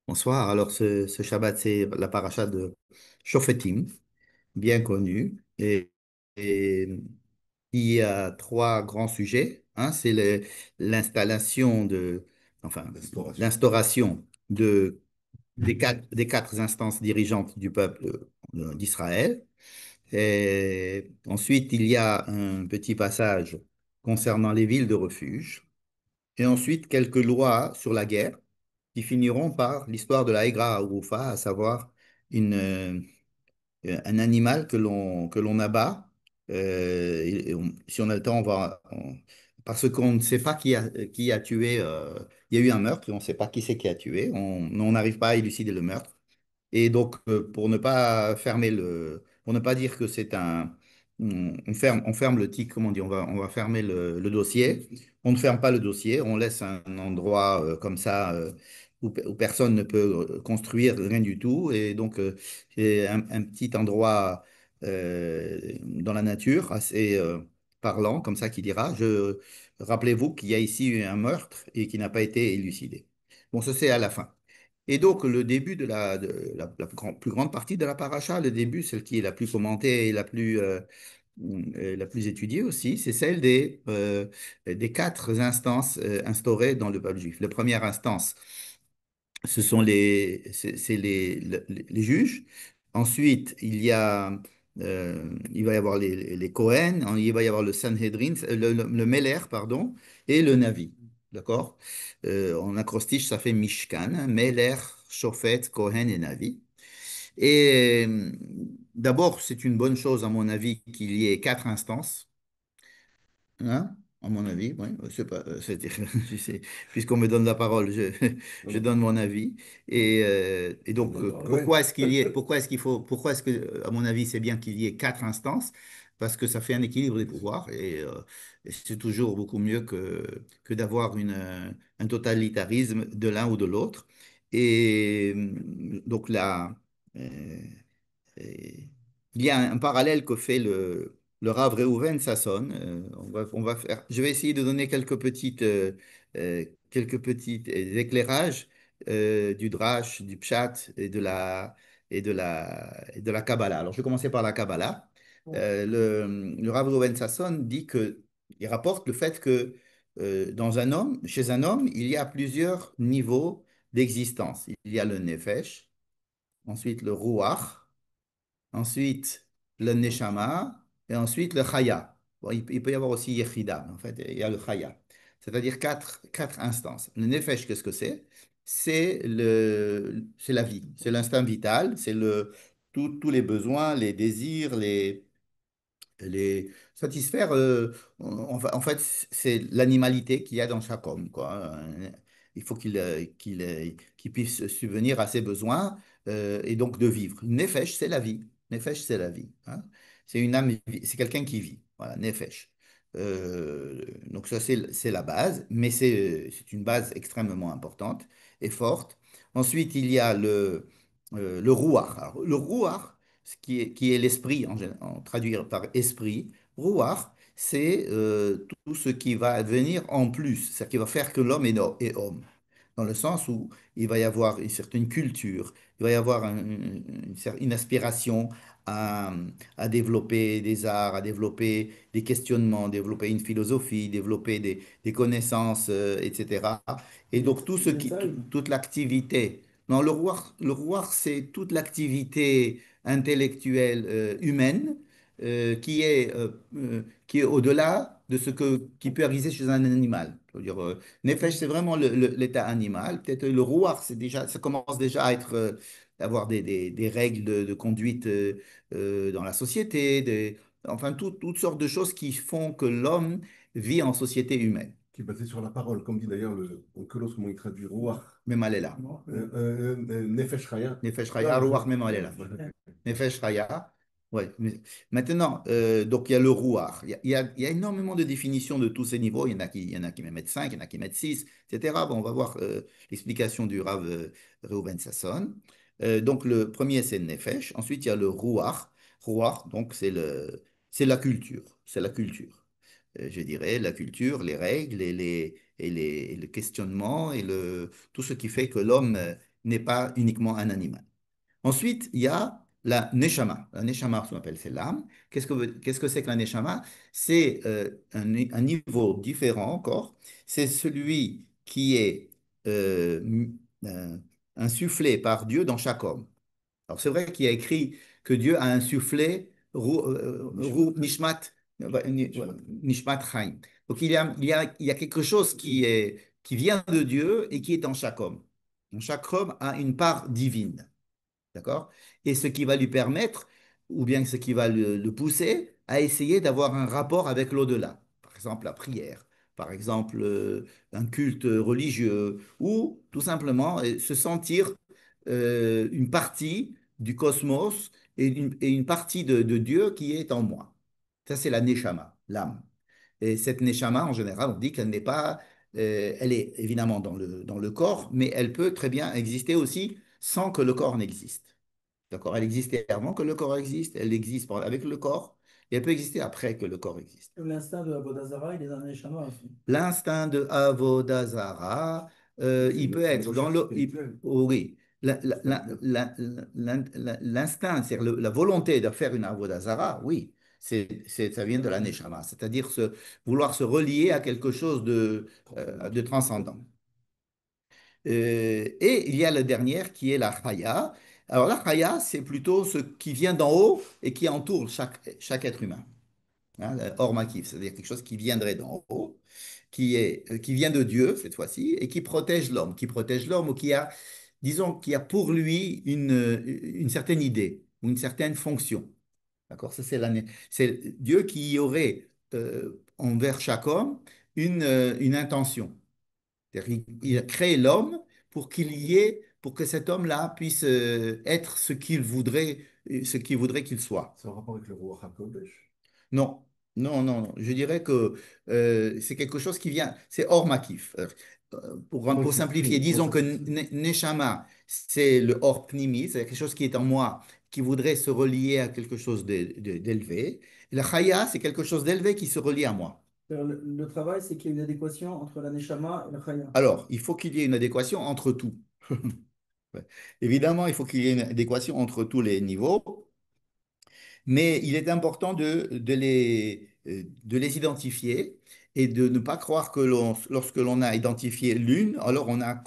Bonsoir. Alors, ce Shabbat, c'est la paracha de Shofetim, bien connue. Et il y a trois grands sujets. C'est l'installation enfin, l'instauration des quatre instances dirigeantes du peuple d'Israël. Et ensuite, il y a un petit passage concernant les villes de refuge. Et ensuite, quelques lois sur la guerre qui finiront par l'histoire de la Hegra Harufa, à savoir un animal que l'on abat. Si on a le temps, parce qu'on ne sait pas qui a tué. Il y a eu un meurtre et on ne sait pas qui c'est qui a tué. On n'arrive pas à élucider le meurtre. Et donc, pour ne pas dire que c'est on ferme le titre, comment on dit, on va fermer le dossier. On ne ferme pas le dossier, on laisse un endroit comme ça où personne ne peut construire rien du tout. Et donc, c'est un petit endroit dans la nature assez parlant, comme ça, qui dira, rappelez-vous qu'il y a ici un meurtre et qui n'a pas été élucidé. Bon, ça c'est à la fin. Et donc, le début de la plus grande partie de la paracha, le début, celle qui est la plus commentée et la plus étudiée aussi, c'est celle des quatre instances instaurées dans le peuple juif. La première instance, c'est les juges. Ensuite, il va y avoir les Cohen, il va y avoir le Sanhedrin, le Meler, pardon, et le Navi. D'accord? En acrostiche, ça fait Mishkan, hein, Meler, Shofet, Cohen et Navi. Et d'abord, c'est une bonne chose, à mon avis, qu'il y ait quatre instances. Hein, à mon avis, oui, c'est pas, puisqu'on me donne la parole, je donne mon avis. Et donc, pourquoi est-ce que, à mon avis, c'est bien qu'il y ait quatre instances? Parce que ça fait un équilibre des pouvoirs et c'est toujours beaucoup mieux que d'avoir un totalitarisme de l'un ou de l'autre. Et donc là, euh, et il y a un parallèle que fait le Rav Reuven Sasson. Je vais essayer de donner quelques petits éclairages du Drash, du Pshat et de la Kabbalah. Alors, je vais commencer par la Kabbalah. Le Rav Reuven Sasson il rapporte le fait que chez un homme, il y a plusieurs niveaux d'existence. Il y a le Nefesh, ensuite le Ruach, ensuite le Neshama, et ensuite le Chaya. Bon, il peut y avoir aussi Yechida, mais en fait, il y a le Chaya. C'est-à-dire quatre instances. Le Nefesh, qu'est-ce que c'est? C'est la vie, c'est l'instinct vital, c'est tous les besoins, les désirs, les satisfaire. En fait, c'est l'animalité qu'il y a dans chaque homme, quoi. Il faut qu'il puisse subvenir à ses besoins et donc de vivre. Nefesh, c'est la vie. Nefesh, c'est la vie, hein. C'est une âme, c'est quelqu'un qui vit. Voilà, Nefesh. Donc ça, c'est la base, mais c'est une base extrêmement importante et forte. Ensuite, il y a le Ruach. Alors, le Ruach, qui est l'esprit, en traduire par esprit, Ruach, c'est tout ce qui va venir en plus, c'est-à-dire qui va faire que l'homme est homme, dans le sens où il va y avoir une certaine culture, il va y avoir une aspiration à, à développer des arts, à développer des questionnements, développer une philosophie, développer des connaissances, etc. Et donc toute l'activité. Non, le roi, c'est toute l'activité intellectuelle humaine qui est au-delà de qui peut arriver chez un animal. Je veux dire, Nefesh, c'est vraiment l'état animal. Peut-être le roi, ça commence déjà à avoir des règles de conduite dans la société, enfin toutes sortes de choses qui font que l'homme vit en société humaine. Qui est basé sur la parole, comme dit d'ailleurs le Onkelos, comment il traduit Ruach. Même elle est là. Nefesh Chaya. Nefesh Raya, Ruach, même elle est là. Nefesh Raya. Ouais. Maintenant, donc il y a le rouar. Il y a énormément de définitions de tous ces niveaux. Il y en a qui mettent 5, il y en a qui mettent 6, etc. Bon, on va voir l'explication du Rav Reuven Sasson. Donc le premier, c'est le Nefesh. Ensuite, il y a le rouar. Rouar, donc c'est la culture. C'est la culture. Je dirais la culture, les règles et et le questionnement tout ce qui fait que l'homme n'est pas uniquement un animal. Ensuite, il y a la neshama. La neshama, ce qu'on appelle, c'est l'âme. Qu'est-ce que c'est que la neshama? C'est un niveau différent encore. C'est celui qui est euh, insufflé par Dieu dans chaque homme. Alors, c'est vrai qu'il y a écrit que Dieu a insufflé Nishmat. Nishmat, Nishmat. Nishmat Chaim. Donc, il y a quelque chose qui vient de Dieu et qui est en chaque homme. Donc, chaque homme a une part divine. D'accord? Et ce qui va lui permettre, ou bien ce qui va le pousser à essayer d'avoir un rapport avec l'au-delà. Par exemple, la prière, par exemple, un culte religieux, ou tout simplement se sentir une partie du cosmos et une partie de Dieu qui est en moi. Ça, c'est la neshama, l'âme. Et cette neshama, en général, on dit qu'elle n'est pas, elle est évidemment dans le corps, mais elle peut très bien exister aussi sans que le corps n'existe. D'accord? Elle existait avant que le corps existe, elle existe avec le corps, et elle peut exister après que le corps existe. Comme l'instinct de Avodazara, il est dans les chamas aussi. L'instinct de Avodazara, il peut C'est une être dans recherche le... spirituelle. oh oui, C'est-à-dire, l'instinct, c'est-à-dire la volonté de faire une Avodazara, oui, ça vient de la Neshama, c'est-à-dire vouloir se relier à quelque chose de transcendantal. transcendant. Et il y a la dernière qui est la Chaya. Alors la Chaya, c'est plutôt ce qui vient d'en haut et qui entoure chaque être humain. Hein, le Or Makif, c'est-à-dire quelque chose qui viendrait d'en haut, qui vient de Dieu cette fois-ci, et qui protège l'homme ou qui a, disons, qui a pour lui une certaine idée ou une certaine fonction. D'accord? Ça, c'est Dieu qui aurait envers chaque homme une intention. C'est-à-dire, il a créé l'homme pour pour que cet homme-là puisse être ce qu'il voudrait qu'il soit. C'est en rapport avec le roi HaKodesh. Non, non. Je dirais que c'est quelque chose qui vient, c'est hors makif. Oui, Pour c'est simplifier, pris. Bon, disons ça que c'est pris. Neshama, c'est le hors pnimi, c'est quelque chose qui est en moi, qui voudrait se relier à quelque chose d'élevé. Et la chaya, c'est quelque chose d'élevé qui se relie à moi. Le travail, c'est qu'il y ait une adéquation entre la neshama et le chaya. Alors, il faut qu'il y ait une adéquation entre tout. Ouais. Évidemment, il faut qu'il y ait une adéquation entre tous les niveaux, mais il est important de les identifier et de ne pas croire que lorsque l'on a identifié l'une, alors La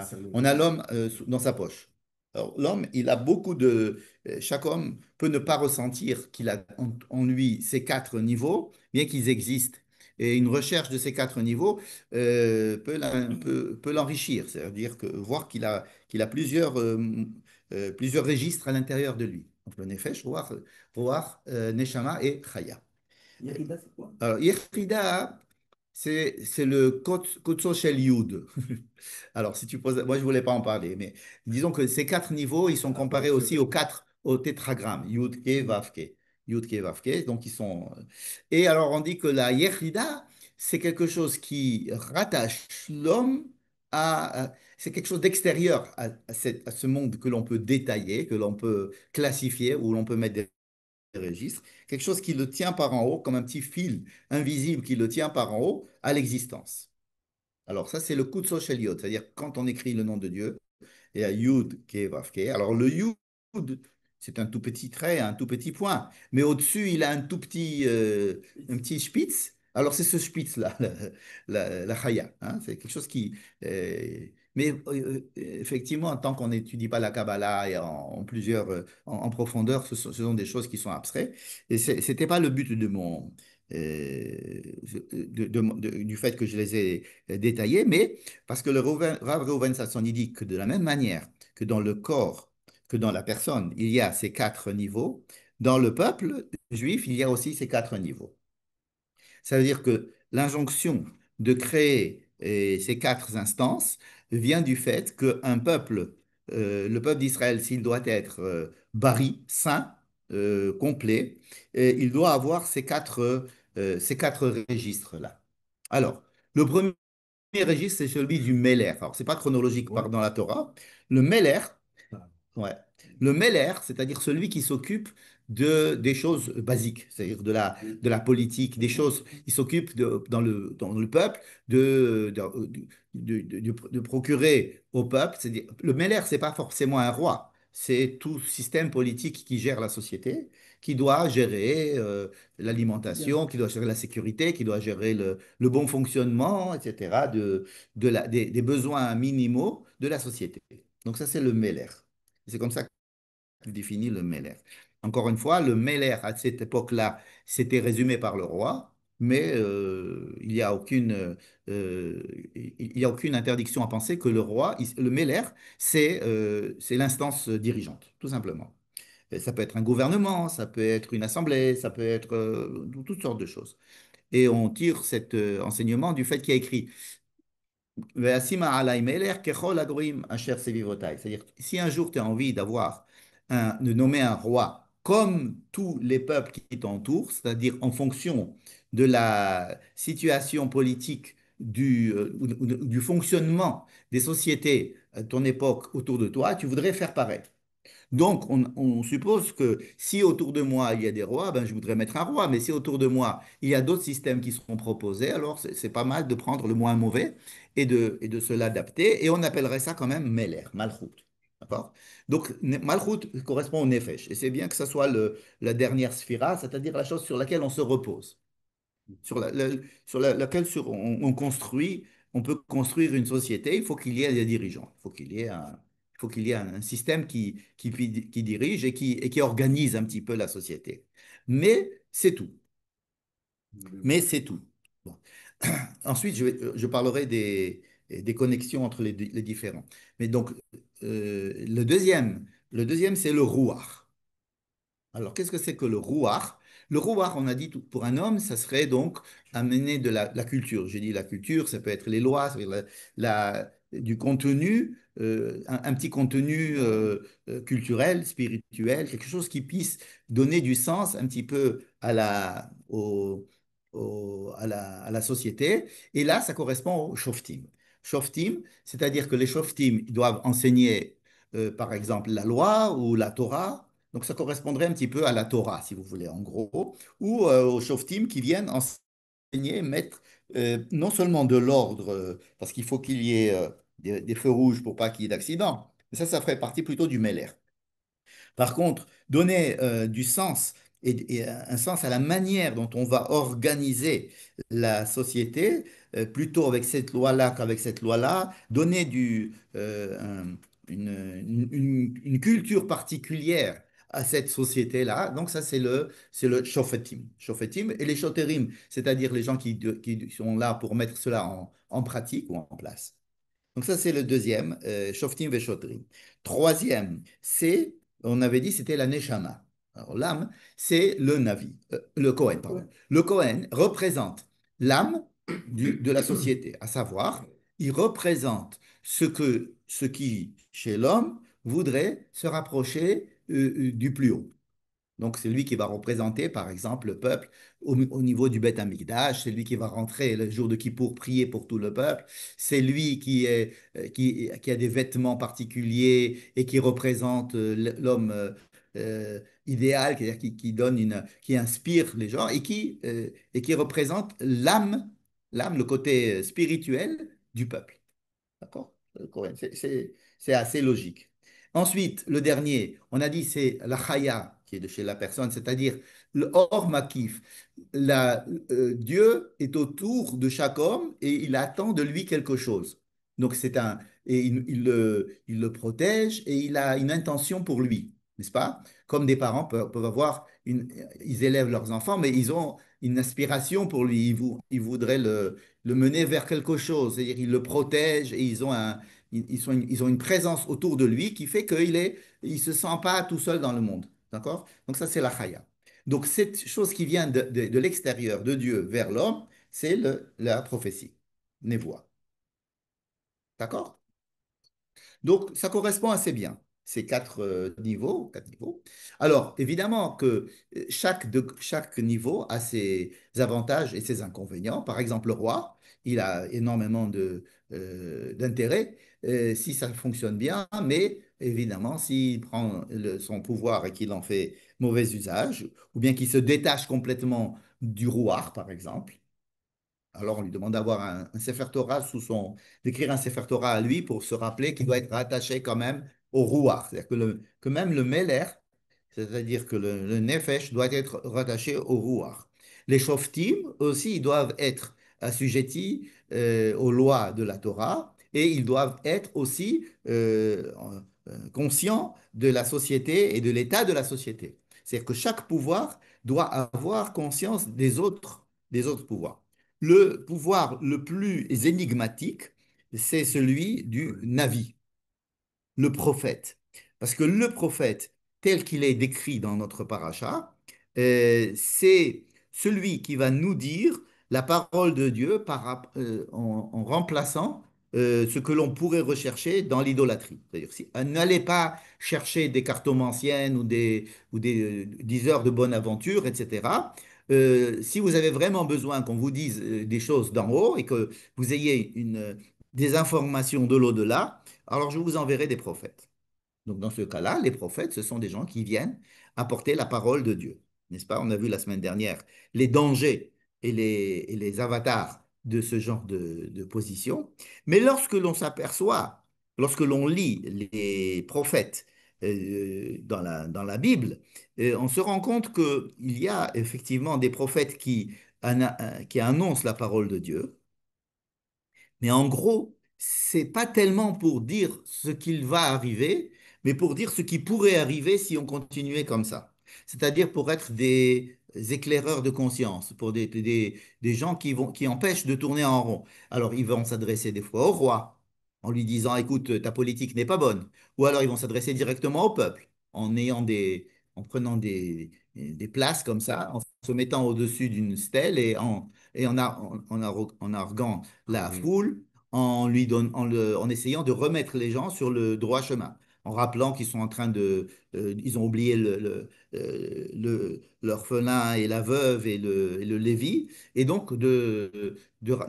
cerner on a tous. l'homme dans sa poche. Alors, l'homme, chaque homme peut ne pas ressentir qu'il a en lui ces quatre niveaux, bien qu'ils existent. Et une recherche de ces quatre niveaux peut l'enrichir, c'est-à-dire voir qu'il a plusieurs registres à l'intérieur de lui. Donc le Nefesh, Ruach, Neshama et Chaya. Yerida, c'est quoi? Alors, Yechida, c'est le Kotso Shel Yud. Alors, si tu poses, moi je voulais pas en parler, mais disons que ces quatre niveaux, ils sont Ah, comparés aussi c'est au tétragramme, Yud Ke Vav Ke. Yud Ke Vav Ke, donc ils sont. Et alors, on dit que la Yechida, c'est quelque chose qui rattache l'homme c'est quelque chose d'extérieur à ce monde que l'on peut détailler, que l'on peut classifier, où l'on peut mettre des registres, quelque chose qui le tient par en haut, comme un petit fil invisible qui le tient par en haut à l'existence. Alors ça, c'est le Kutso Shel Yod, c'est-à-dire quand on écrit le nom de Dieu, il y a Yud, Ke, Vav, Ke. Alors le Yud, c'est un tout petit trait, un tout petit point, mais au-dessus, il a un petit spitz. Alors c'est ce spitz-là, la Chaya. Hein. C'est quelque chose qui... mais effectivement, tant qu'on n'étudie pas la Kabbalah et en profondeur, ce sont des choses qui sont abstraites. Et c'était pas le but de du fait que je les ai détaillées, mais parce que Rav Reuven Sasson il dit que de la même manière que dans le corps, que dans la personne, il y a ces quatre niveaux, dans le peuple juif, il y a aussi ces quatre niveaux. Ça veut dire que l'injonction de créer ces quatre instances vient du fait qu'un peuple, le peuple d'Israël, s'il doit être bari, saint, complet, il doit avoir ces quatre registres-là. Alors, le premier registre, c'est celui du Meler. Alors, c'est pas chronologique ouais. dans la Torah. Le Meler, Ah, ouais. Le Meler, c'est-à-dire celui qui s'occupe des choses basiques, c'est-à-dire de la politique, des choses. Il s'occupe dans le peuple de procurer au peuple. C'est-à-dire, le Meller, c'est pas forcément un roi, c'est tout système politique qui gère la société, qui doit gérer Bien. l'alimentation, qui doit gérer la sécurité, qui doit gérer le bon fonctionnement, etc., des besoins minimaux de la société. Donc ça, c'est le Meller. C'est comme ça définit le Meller. Encore une fois, le Meller, à cette époque-là, c'était résumé par le roi, mais il y a aucune interdiction à penser que le roi, le Meller, c'est l'instance dirigeante, tout simplement. Et ça peut être un gouvernement, ça peut être une assemblée, ça peut être toutes sortes de choses. Et on tire cet enseignement du fait qu'il y a écrit Ve'asima alay melech kechol hagoyim asher sevivotai. C'est-à-dire, si un jour tu as envie de nommer un roi comme tous les peuples qui t'entourent, c'est-à-dire en fonction de la situation politique ou du fonctionnement des sociétés à ton époque autour de toi, tu voudrais faire pareil. Donc, on suppose que si autour de moi il y a des rois, ben, je voudrais mettre un roi. Mais si autour de moi il y a d'autres systèmes qui seront proposés, alors c'est pas mal de prendre le moins mauvais et de se l'adapter. Et on appellerait ça quand même Meler, Malchut. D'accord? Donc, Malchut correspond au Nefesh. Et c'est bien que ce soit la dernière sphira, c'est-à-dire la chose sur laquelle on se repose on construit, on peut construire une société, il faut qu'il y ait des dirigeants, il faut qu'il y ait un système qui dirige et qui organise un petit peu la société. Mais c'est tout. Mais c'est tout. Bon. Ensuite, je parlerai des connexions entre les différents. Mais donc, le deuxième, c'est le rouar. Alors, qu'est-ce que c'est que le rouar? Le rouar, on a dit, pour un homme, ça serait donc amener de la culture. J'ai dit la culture, ça peut être les lois, ça peut être du contenu, un petit contenu culturel, spirituel, quelque chose qui puisse donner du sens un petit peu à la société. Et là, ça correspond au shoftim. Shoftim, c'est-à-dire que les shoftim ils doivent enseigner, par exemple, la loi ou la Torah. Donc ça correspondrait un petit peu à la Torah, si vous voulez, en gros, ou aux shoftim qui viennent enseigner, mettre non seulement de l'ordre, parce qu'il faut qu'il y ait des feux rouges pour pas qu'il y ait d'accident, mais ça ferait partie plutôt du Meller. Par contre, donner du sens et un sens à la manière dont on va organiser la société, plutôt avec cette loi-là qu'avec cette loi-là, donner une culture particulière à cette société-là. Donc ça, c'est le shofetim. Shofetim et les shoterim, c'est-à-dire les gens qui sont là pour mettre cela en pratique ou en place. Donc ça, c'est le deuxième, Shoftim Veshotrim. Troisième, on avait dit, c'était la Neshama. Alors l'âme, c'est le Navi, le Kohen, pardon. Le Kohen représente l'âme de la société, à savoir, il représente ce qui, chez l'homme, voudrait se rapprocher du plus haut. Donc, c'est lui qui va représenter, par exemple, le peuple au niveau du Beth Amikdash. C'est lui qui va rentrer le jour de Kippour prier pour tout le peuple. C'est lui qui a des vêtements particuliers et qui représente l'homme idéal, c'est-à-dire qui donne qui inspire les gens et qui représente l'âme, le côté spirituel du peuple. D'accord? C'est assez logique. Ensuite, le dernier, on a dit c'est la chaya qui est de chez la personne, c'est-à-dire le hor makif. Dieu est autour de chaque homme et il attend de lui quelque chose. Donc et il le protège et il a une intention pour lui, n'est-ce pas? Comme des parents peuvent avoir ils élèvent leurs enfants, mais ils ont une aspiration pour lui. Ils voudraient le mener vers quelque chose. C'est-à-dire ils le protègent et ils ont une présence autour de lui qui fait il se sent pas tout seul dans le monde. D'accord? Donc ça, c'est la chaya. Donc cette chose qui vient de l'extérieur de Dieu vers l'homme, c'est la prophétie, névoie. D'accord? Donc, ça correspond assez bien, ces quatre niveaux. Alors, évidemment que chaque niveau a ses avantages et ses inconvénients. Par exemple, le roi, il a énormément d'intérêt si ça fonctionne bien, mais évidemment, s'il prend son pouvoir et qu'il en fait mauvais usage, ou bien qui se détache complètement du rouar, par exemple. Alors, on lui demande d'avoir un Sefer Torah d'écrire un Sefer Torah à lui pour se rappeler qu'il doit être rattaché quand même au Ruach. C'est-à-dire que même le Meler, c'est-à-dire que le Nefesh doit être rattaché au Ruach. Les Shoftim aussi, ils doivent être assujettis aux lois de la Torah et ils doivent être aussi conscients de la société et de l'état de la société. C'est-à-dire que chaque pouvoir doit avoir conscience des autres pouvoirs. Le pouvoir le plus énigmatique, c'est celui du Ouais. Navi, le prophète. Parce que le prophète, tel qu'il est décrit dans notre paracha, c'est celui qui va nous dire la parole de Dieu en remplaçant ce que l'on pourrait rechercher dans l'idolâtrie. C'est-à-dire, n'allez pas chercher des cartomanciennes ou des diseurs de bonne aventure, etc. Si vous avez vraiment besoin qu'on vous dise des choses d'en haut et que vous ayez des informations de l'au-delà, alors je vous enverrai des prophètes. Donc dans ce cas-là, les prophètes, ce sont des gens qui viennent apporter la parole de Dieu. N'est-ce pas? On a vu la semaine dernière les dangers et les avatars de ce genre de position. Mais lorsque l'on s'aperçoit, lorsque l'on lit les prophètes dans la Bible, on se rend compte qu'il y a effectivement des prophètes qui annoncent la parole de Dieu, mais en gros, c'est pas tellement pour dire ce qu'il va arriver, mais pour dire ce qui pourrait arriver si on continuait comme ça. C'est-à-dire pour être des éclaireurs de conscience, pour des gens qui empêchent de tourner en rond. Alors, ils vont s'adresser des fois au roi en lui disant, écoute, ta politique n'est pas bonne. Ou alors, ils vont s'adresser directement au peuple en prenant des places comme ça, en se mettant au-dessus d'une stèle en arguant la Oui. foule en essayant de remettre les gens sur le droit chemin, en rappelant qu'ils sont en train ils ont oublié l'orphelin et la veuve et le lévi, et donc de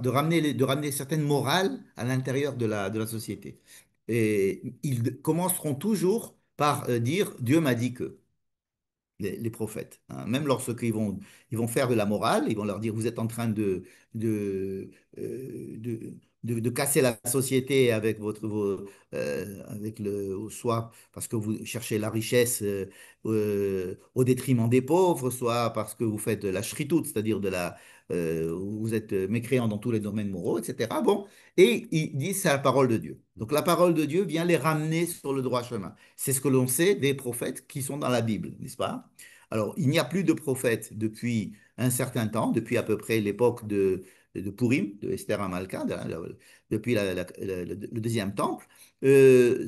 ramener certaines morales à l'intérieur de la société. Et ils commenceront toujours par dire Dieu m'a dit que les prophètes, hein. Même ils vont faire de la morale, ils vont leur dire, vous êtes en train de, de casser la société avec avec soit parce que vous cherchez la richesse au détriment des pauvres, soit parce que vous faites de la shritout, c'est-à-dire vous êtes mécréant dans tous les domaines moraux, etc. Bon, et ils disent, c'est la parole de Dieu. Donc la parole de Dieu vient les ramener sur le droit chemin. C'est ce que l'on sait des prophètes qui sont dans la Bible, n'est-ce pas? Alors, il n'y a plus de prophètes depuis un certain temps, depuis à peu près l'époque de Purim, de Esther Amalka, depuis le deuxième temple. Euh,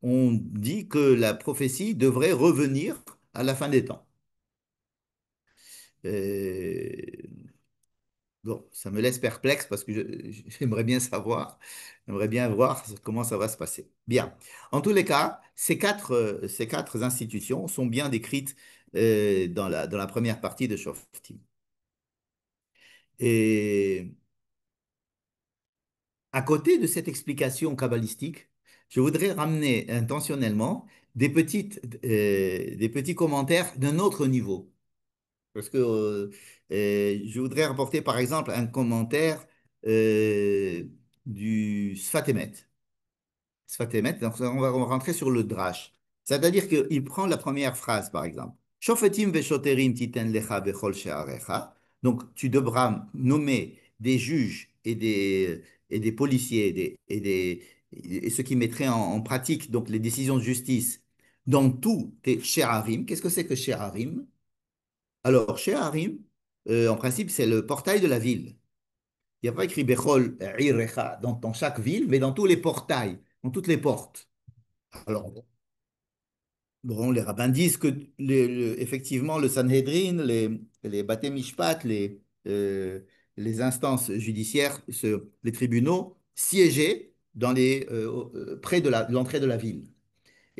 on dit que la prophétie devrait revenir à la fin des temps. Euh, Bon, ça me laisse perplexe parce que j'aimerais bien savoir, j'aimerais bien voir comment ça va se passer. Bien. En tous les cas, ces quatre institutions sont bien décrites dans la première partie de Shoftim. Et à côté de cette explication kabbalistique, je voudrais ramener intentionnellement des petits commentaires d'un autre niveau. Parce que je voudrais rapporter par exemple un commentaire euh, du Sfat Emet. Sfat Emet, donc on va rentrer sur le drash. C'est-à-dire qu'il prend la première phrase par exemple. Shofetim veshoterim titen lecha bechol she'arecha. Donc tu devras nommer des juges et des policiers et ceux qui mettraient en pratique donc les décisions de justice dans tous tes she'arim. Qu'est-ce que c'est que she'arim? Alors, chez Harim, en principe, c'est le portail de la ville. Il n'y a pas écrit Bechol Irecha dans chaque ville, mais dans tous les portails, dans toutes les portes. Alors, bon, les rabbins disent que effectivement, le Sanhedrin, les Bate Mishpat, les instances judiciaires, les tribunaux, siégeaient près de l'entrée de la ville.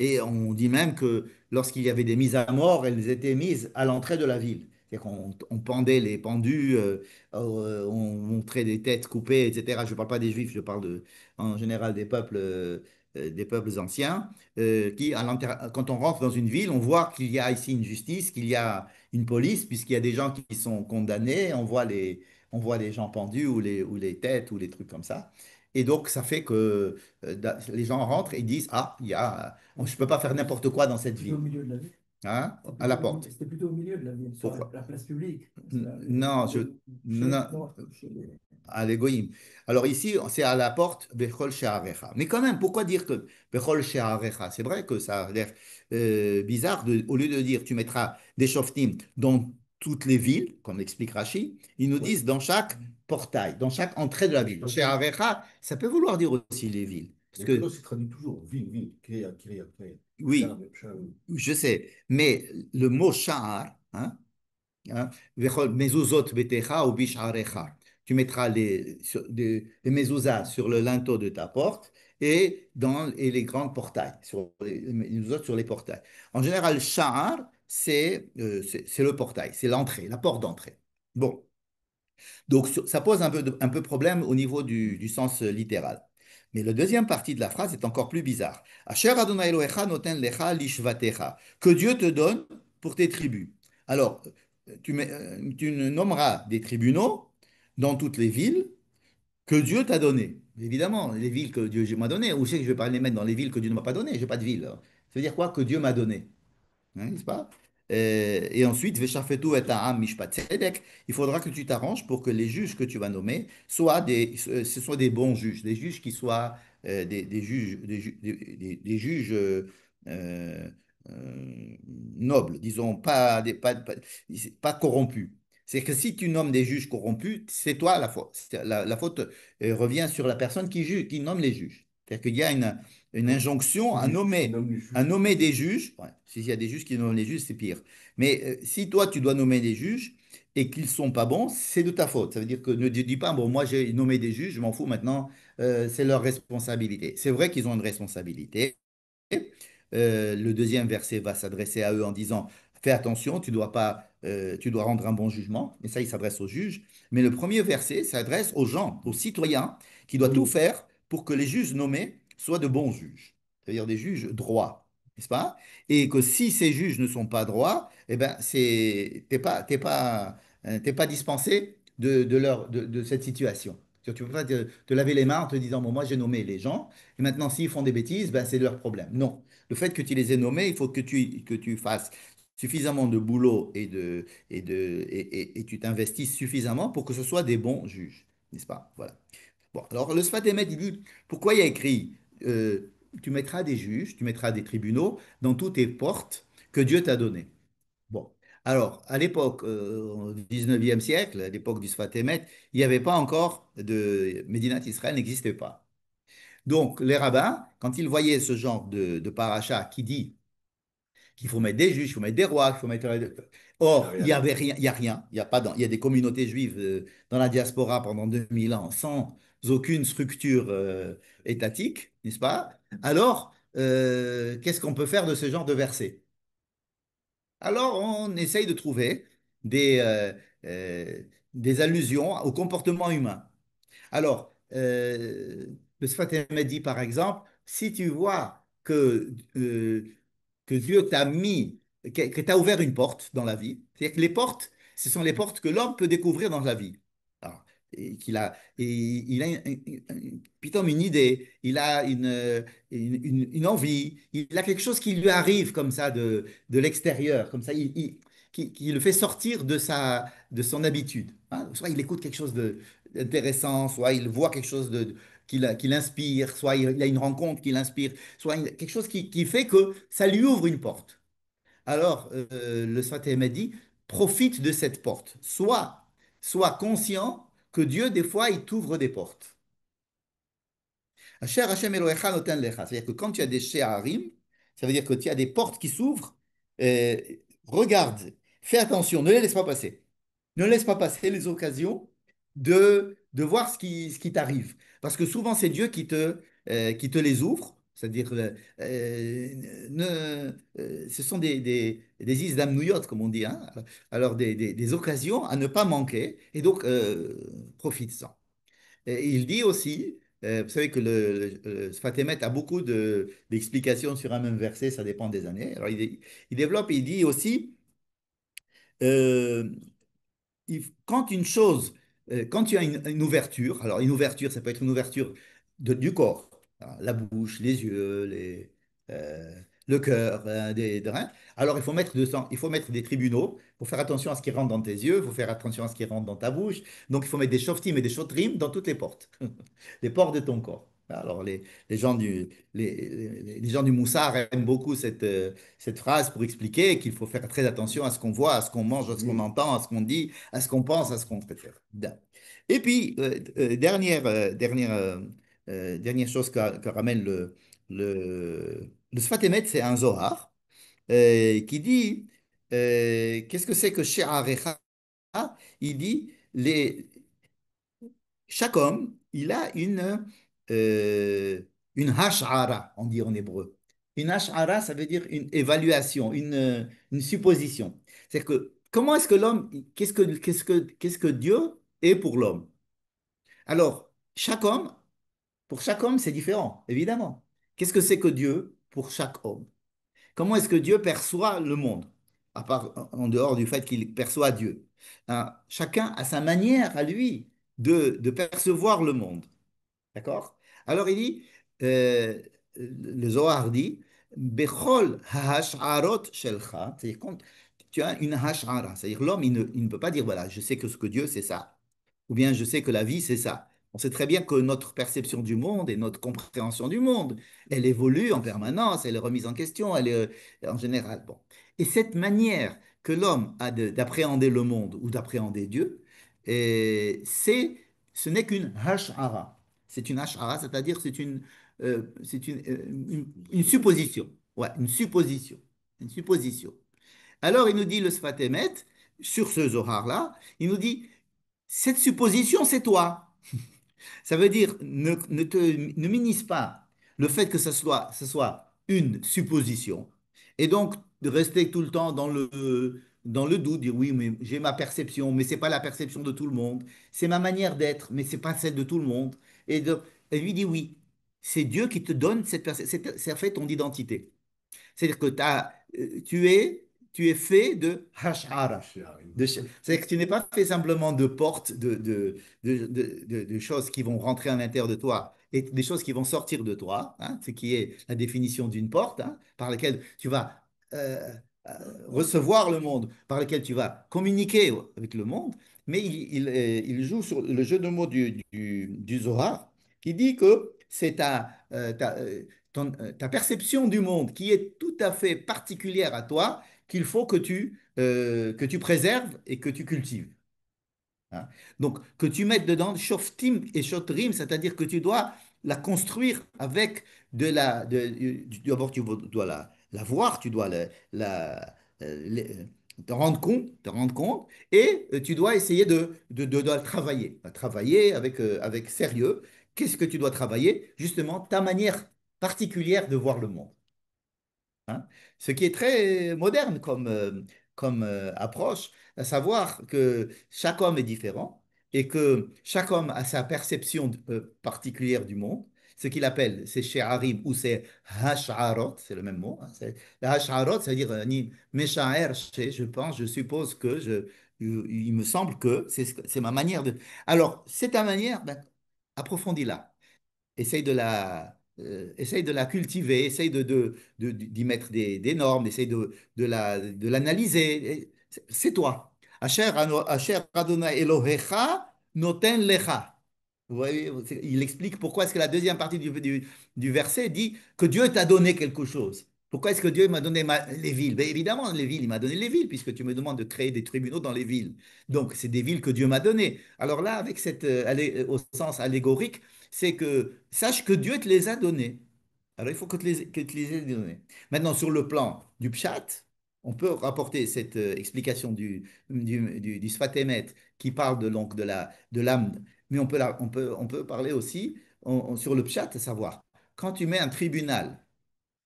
Et on dit même que lorsqu'il y avait des mises à mort, elles étaient mises à l'entrée de la ville. C'est-à-dire qu'on pendait les pendus, on montrait des têtes coupées, etc. Je ne parle pas des juifs, je parle en général des peuples des peuples anciens, quand on rentre dans une ville, on voit qu'il y a ici une justice, qu'il y a une police, puisqu'il y a des gens qui sont condamnés, on voit les gens pendus ou les têtes ou les trucs comme ça. Et donc, ça fait que les gens rentrent et disent, ah, je ne peux pas faire n'importe quoi dans cette Plutôt au ville, milieu de la ville. hein, à la porte. C'était plutôt au milieu de la ville, sur Pourquoi? la place publique. Non, non, Chez les- à l'égoïme. Alors ici, c'est à la porte, Bechol She'arecha. Mais quand même, pourquoi dire que Bechol She'arecha? C'est vrai que ça a l'air bizarre, au lieu de dire tu mettras des shoftim dans toutes les villes, comme l'explique Rashi, ils nous Ouais. disent dans chaque portail, dans chaque entrée de la ville. She'arecha, ça peut vouloir dire aussi les villes. Parce Donc, que, là, il traduit toujours ville, ville, Kiria, Kiria, Kiria. oui, je sais, mais le mot Sha'ar, hein, hein. Vechol mezuzot betecha ou bisharecha. Tu mettras les mezuzahs sur le linteau de ta porte et les grands portails, les mezuzot sur les portails. En général, sha'ar, c'est le portail, c'est l'entrée, la porte d'entrée. Bon, donc ça pose un peu problème au niveau du sens littéral. Mais la deuxième partie de la phrase est encore plus bizarre. Asher Adonai Elohecha noten lecha lishvatecha. Que Dieu te donne pour tes tribus. Alors, tu nommeras des tribunaux dans toutes les villes que Dieu t'a données. Évidemment, les villes que Dieu m'a données. Où c'est que je vais pas les mettre dans les villes que Dieu ne m'a pas données? Je n'ai pas de ville. Ça veut dire quoi que Dieu m'a donné? Hein, n'est-ce pas? Et ensuite, Veshafetu et Ha'am Mishpat Tzedek, il faudra que tu t'arranges pour que les juges que tu vas nommer ce soient des bons juges, des juges qui soient des juges, des juges euh, nobles, disons, pas corrompus. C'est que si tu nommes des juges corrompus, c'est toi la faute. La faute revient sur la personne qui nomme les juges. C'est-à-dire qu'il y a une Donc, injonction il nomme les à juges. nommer des juges. Ouais, s'il y a des juges qui nomment les juges, c'est pire. Mais si toi, tu dois nommer des juges et qu'ils ne sont pas bons, c'est de ta faute. Ça veut dire que ne dis pas, bon, moi j'ai nommé des juges, je m'en fous maintenant, c'est leur responsabilité. C'est vrai qu'ils ont une responsabilité. Le deuxième verset va s'adresser à eux en disant, fais attention, tu dois pas, tu dois rendre un bon jugement. Et ça, il s'adresse aux juges. Mais le premier verset s'adresse aux gens, aux citoyens, qui doivent tout Oui. faire pour que les juges nommés soient de bons juges, c'est-à-dire des juges droits, n'est-ce pas? Et que si ces juges ne sont pas droits, eh ben, t'es pas dispensé de cette situation. Tu ne peux pas te laver les mains en te disant, bon, moi j'ai nommé les gens, et maintenant s'ils font des bêtises, ben, c'est leur problème. Non. Le fait que tu les aies nommés, il faut que tu fasses suffisamment de boulot et tu t'investisses suffisamment pour que ce soit des bons juges, n'est-ce pas? Voilà. Bon, alors le Sfat Emet, il dit, pourquoi il y a écrit, tu mettras des juges, tu mettras des tribunaux dans toutes tes portes que Dieu t'a données. Bon, alors, à l'époque, au 19e siècle, à l'époque du Sfat Emet, il n'y avait pas encore Médinat Israël n'existait pas. Donc, les rabbins, quand ils voyaient ce genre de paracha qui dit qu'il faut mettre des juges, qu'il faut mettre des rois, qu'il faut mettre... Il n'y a Or, il rien. y avait rien, il y a rien, il y a pas il y a des communautés juives dans la diaspora pendant 2000 ans sans aucune structure étatique, n'est-ce pas? Alors, qu'est-ce qu'on peut faire de ce genre de verset? Alors, on essaye de trouver des, euh, euh, des allusions au comportement humain. Alors, le Sfat Emet dit par exemple, si tu vois que Dieu t'a mis, que t'a ouvert une porte dans la vie, c'est-à-dire que les portes, ce sont les portes que l'homme peut découvrir dans la vie. Alors, et il a pitom, une idée, il a une envie, il a quelque chose qui lui arrive comme ça de l'extérieur, comme ça, qui le fait sortir de son habitude. Hein. Soit il écoute quelque chose d'intéressant, soit il voit quelque chose qui l'inspire, soit il a une rencontre qui l'inspire, soit quelque chose qui fait que ça lui ouvre une porte. Alors, le Sfat Emet dit, profite de cette porte. Sois conscient que Dieu, des fois, il t'ouvre des portes. Asher Hashem Elohecha noten lecha. C'est-à-dire que quand tu as des she'arim, ça veut dire que tu as des portes qui s'ouvrent. euh, Regarde, fais attention, ne les laisse pas passer. Ne laisse pas passer les occasions de voir ce qui t'arrive. Parce que souvent, c'est Dieu qui te les ouvre. C'est-à-dire, ce sont des isdamnouyot, comme on dit. Hein. Alors, des occasions à ne pas manquer. Et donc, profite-en. Et il dit aussi Vous savez que le Sfat Emet a beaucoup d'explications sur un même verset, ça dépend des années. Alors il développe, il dit aussi, euh, quand une chose, quand tu as une ouverture, alors une ouverture, ça peut être une ouverture du corps, hein, la bouche, les yeux, le cœur, des reins, alors il faut mettre des tribunaux pour faire attention à ce qui rentre dans tes yeux, il faut faire attention à ce qui rentre dans ta bouche, donc il faut mettre des shoftim et des shotrim dans toutes les portes, les portes de ton corps. Alors les gens les gens du Moussard aiment beaucoup cette phrase pour expliquer qu'il faut faire très attention à ce qu'on voit, à ce qu'on mange, à ce qu'on Oui. entend, à ce qu'on dit, à ce qu'on pense, à ce qu'on préfère. Bien. Et puis, dernière chose que ramène le Sfat Emet, c'est un Zohar qui dit qu'est-ce que c'est que She'arecha? Il dit chaque homme, il a une hash'ara, on dit en hébreu. Une hash'ara, ça veut dire une évaluation, une supposition. C'est que comment est-ce que l'homme, qu'est-ce que Dieu est pour l'homme? Alors, pour chaque homme, c'est différent, évidemment. Qu'est-ce que c'est que Dieu pour chaque homme? Comment est-ce que Dieu perçoit le monde? À part en dehors du fait qu'il perçoit Dieu. Hein, chacun a sa manière à lui de percevoir le monde. D'accord? Alors il dit, euh, le Zohar dit, Bechol hash'arot shelcha, c'est-à-dire quand tu as une hash'ara, c'est-à-dire l'homme, il ne peut pas dire, voilà, je sais que ce que Dieu, c'est ça, ou bien je sais que la vie, c'est ça. On sait très bien que notre perception du monde et notre compréhension du monde, elle évolue en permanence, elle est remise en question, elle est en général. Bon. Et cette manière que l'homme a d'appréhender le monde ou d'appréhender Dieu, ce n'est qu'une hash'ara. C'est une ash'ara, c'est-à-dire une supposition. Ouais, une supposition. Une supposition. Alors, il nous dit le Sfat Emet, sur ce Zohar-là, il nous dit, cette supposition, c'est toi. Ça veut dire, ne minimise pas le fait que ce soit une supposition. Et donc, de rester tout le temps dans le doute, dire oui, mais j'ai ma perception, mais c'est pas la perception de tout le monde. C'est ma manière d'être, mais c'est pas celle de tout le monde. Et lui dit oui, c'est Dieu qui te donne cette perception, c'est en fait ton identité. C'est-à-dire que tu es fait de hash'ara. Chez Harim. C'est-à-dire que tu n'es pas fait simplement de portes, de choses qui vont rentrer à l'intérieur de toi et des choses qui vont sortir de toi, hein, ce qui est la définition d'une porte, hein, par laquelle tu vas euh, euh, recevoir le monde, par laquelle tu vas communiquer avec le monde. Mais il joue sur le jeu de mots du Zohar qui dit que c'est ta perception du monde qui est tout à fait particulière à toi qu'il faut que tu préserves et que tu cultives. Hein. Donc, que tu mettes dedans shoftim et shotrim, c'est-à-dire que tu dois la construire avec d'abord, tu dois la voir, tu dois te rendre compte, et tu dois essayer de la travailler. La travailler avec sérieux. Qu'est-ce que tu dois travailler? Justement, ta manière particulière de voir le monde. Hein. Ce qui est très moderne comme approche, à savoir que chaque homme est différent et que chaque homme a sa perception particulière du monde. Ce qu'il appelle, c'est She'arim ou c'est Hash'arot, c'est le même mot. Hein, la Hash'arot, c'est-à-dire ni Mesha'er, je pense, je suppose que, il me semble que c'est ma manière de. Alors, c'est ta manière, ben, approfondis-la. Essaye de la cultiver, essaye d'y mettre des normes, essaye de l'analyser. C'est toi. Asher Adonai Elohecha noten lecha. Vous voyez, il explique pourquoi est-ce que la deuxième partie du verset dit que Dieu t'a donné quelque chose. Pourquoi est-ce que Dieu m'a donné les villes? Ben évidemment, les villes, il m'a donné les villes, puisque tu me demandes de créer des tribunaux dans les villes. Donc, c'est des villes que Dieu m'a données. Alors là, avec au sens allégorique, c'est que sache que Dieu te les a donnés. Alors il faut que tu les aies donnés. Maintenant, sur le plan du pshat, on peut rapporter cette explication du Sfat Emet qui parle donc de l'âme, mais on peut parler aussi sur le pshat, à savoir, quand tu mets un tribunal,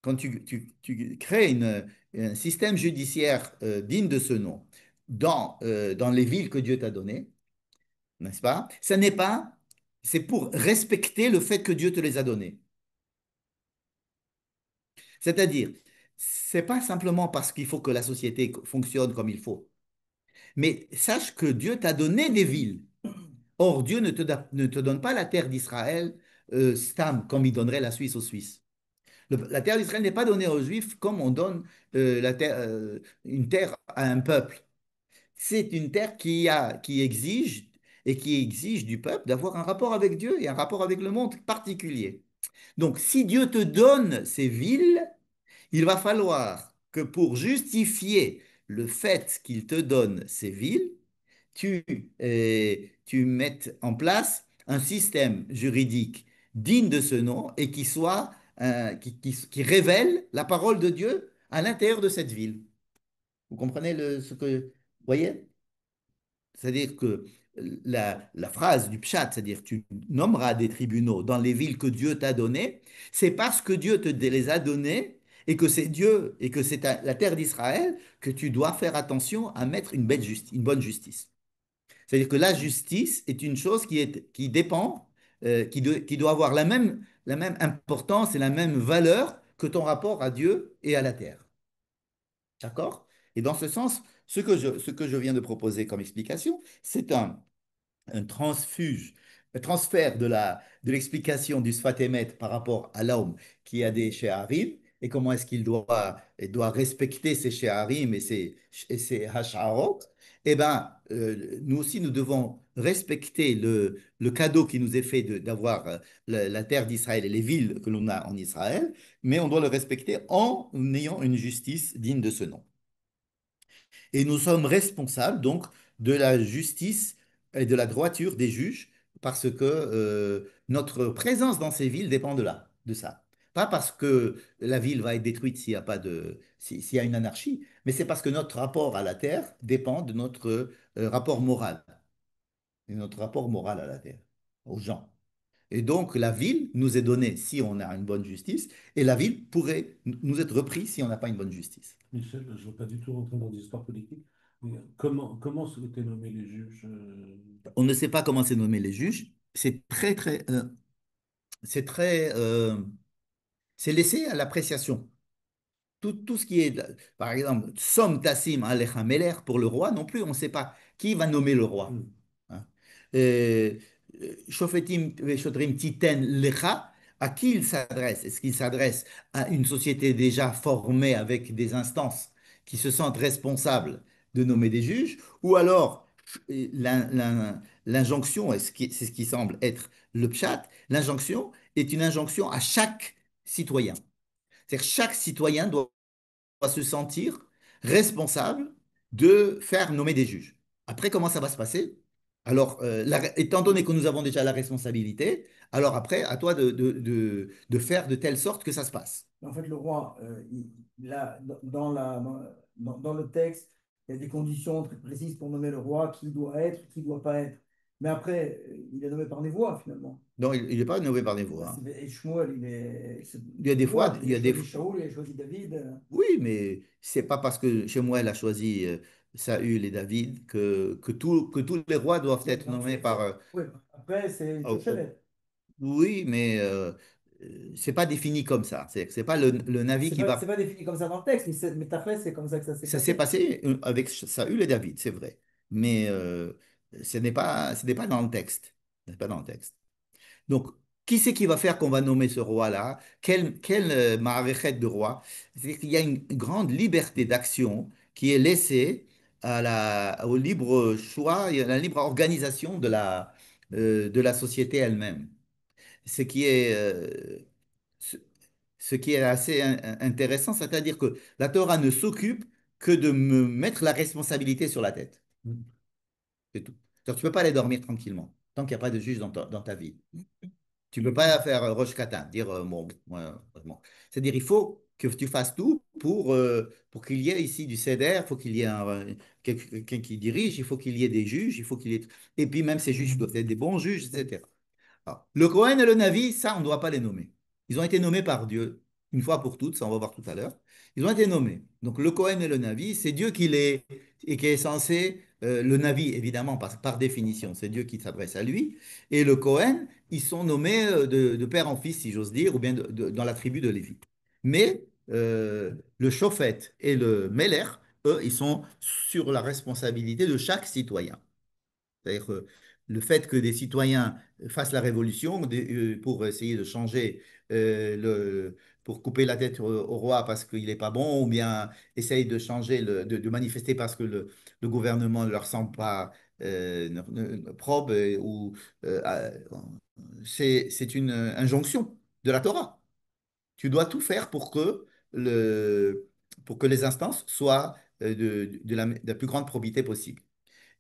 quand tu crées un système judiciaire digne de ce nom dans les villes que Dieu t'a données, n'est-ce pas? Ce n'est pas C'est pour respecter le fait que Dieu te les a donnés. C'est-à-dire, c'est pas simplement parce qu'il faut que la société fonctionne comme il faut, mais sache que Dieu t'a donné des villes. Or, Dieu ne te donne pas la terre d'Israël, stam, comme il donnerait la Suisse aux Suisses. La terre d'Israël n'est pas donnée aux Juifs comme on donne une terre à un peuple. C'est une terre qui exige du peuple d'avoir un rapport avec Dieu et un rapport avec le monde particulier. Donc, si Dieu te donne ces villes, il va falloir que pour justifier le fait qu'il te donne ces villes, tu mettes en place un système juridique digne de ce nom et qui révèle la parole de Dieu à l'intérieur de cette ville. Vous comprenez ce que... Vous voyez? C'est-à-dire que la phrase du pshat, c'est-à-dire tu nommeras des tribunaux dans les villes que Dieu t'a données, c'est parce que Dieu te les a données et que c'est Dieu et que c'est la terre d'Israël que tu dois faire attention à mettre une bonne justice. C'est-à-dire que la justice est une chose qui dépend, qui doit avoir la même importance et la même valeur que ton rapport à Dieu et à la terre. D'accord? Et dans ce sens, ce que je viens de proposer comme explication, c'est un un transfert de l'explication du Sfat Emet par rapport à l'homme qui a des Sheharim et comment est-ce il doit respecter ses Sheharim et ses Hash'arot. Eh bien, nous aussi, nous devons respecter le cadeau qui nous est fait d'avoir la terre d'Israël et les villes que l'on a en Israël, mais on doit le respecter en ayant une justice digne de ce nom. Et nous sommes responsables donc de la justice et de la droiture des juges parce que notre présence dans ces villes dépend de ça. Pas parce que la ville va être détruite s'il y a pas s'il y a une anarchie, mais c'est parce que notre rapport à la terre dépend de notre rapport moral, de notre rapport moral à la terre, aux gens. Et donc la ville nous est donnée si on a une bonne justice, et la ville pourrait nous être reprise si on n'a pas une bonne justice. Michel, je ne veux pas du tout rentrer dans l'histoire politique, mais comment sont été nommés les juges On ne sait pas comment c'est nommé les juges. C'est très, c'est laissé à l'appréciation. Tout ce qui est, par exemple, Som Tassim Alecha Meler pour le roi, non plus, on ne sait pas qui va nommer le roi. Hmm. Hein. Euh, Shofetim Veshotrim Titen Lecha, à qui il s'adresse? Est-ce qu'il s'adresse à une société déjà formée avec des instances qui se sentent responsables de nommer des juges? Ou alors, l'injonction, c'est ce qui semble être le pshat, l'injonction est une injonction à chaque citoyen. C'est-à-dire chaque citoyen doit se sentir responsable de faire nommer des juges. Après, comment ça va se passer? Alors, étant donné que nous avons déjà la responsabilité, alors après, à toi de faire de telle sorte que ça se passe. En fait, le roi, dans le texte, il y a des conditions très précises pour nommer le roi, qui doit être, qui ne doit pas être. Mais après, il est nommé par des voix, finalement. Donc, il n'est pas nommé par des voix. Bah, Hein. Et Shmuel, Il y a des fois, voix. il Il y a a des, choisi Shaoul, il a choisi David. oui, mais c'est pas parce que chez moi, elle a choisi Saül et David que tous les rois doivent Oui, être donc nommés par, oui, après, c'est une oh, oh, clochette. oui, mais c'est pas défini comme ça. C'est pas le Navi qui C'est va. pas défini comme ça dans le texte, mais t'as c'est comme ça que ça s'est Ça s'est passé. passé avec Saül et David, c'est vrai. Mais ce n'est pas dans le texte. Ce n'est pas dans le texte. Donc, qui c'est qui va faire qu'on va nommer ce roi-là? Quel maréchette de roi? C'est qu'il y a une grande liberté d'action qui est laissée au libre choix et à la libre organisation de la société elle-même. Ce qui est, ce, ce qui est assez intéressant, c'est-à-dire que la Torah ne s'occupe que de me mettre la responsabilité sur la tête. C'est tout. C'est-à-dire, tu ne peux pas aller dormir tranquillement tant qu'il n'y a pas de juge dans ta vie. Tu ne peux pas faire Rosh Katan, dire bon, bon. C'est-à-dire, il faut que tu fasses tout pour qu'il y ait ici du CEDER, il faut qu'il y ait quelqu'un qui dirige, il faut qu'il y ait des juges, il faut qu'il y ait... Et puis même ces juges doivent être des bons juges, etc. Alors, le Cohen et le Navi, ça, on ne doit pas les nommer. Ils ont été nommés par Dieu. une fois pour toutes, ça on va voir tout à l'heure. Ils ont été nommés. Donc le Cohen et le Navi, c'est Dieu qui les et qui est censé, le Navi évidemment par définition, c'est Dieu qui s'adresse à lui, et le Cohen, ils sont nommés de père en fils, si j'ose dire, ou bien dans la tribu de Lévi. Mais le Shofet et le Meler, eux, ils sont sur la responsabilité de chaque citoyen. C'est-à-dire que le fait que des citoyens fassent la révolution pour essayer de changer, pour couper la tête au roi parce qu'il n'est pas bon, ou bien essayer de changer, de manifester parce que le gouvernement ne leur semble pas probe, euh, c'est une injonction de la Torah. Tu dois tout faire pour que les instances soient de la plus grande probité possible.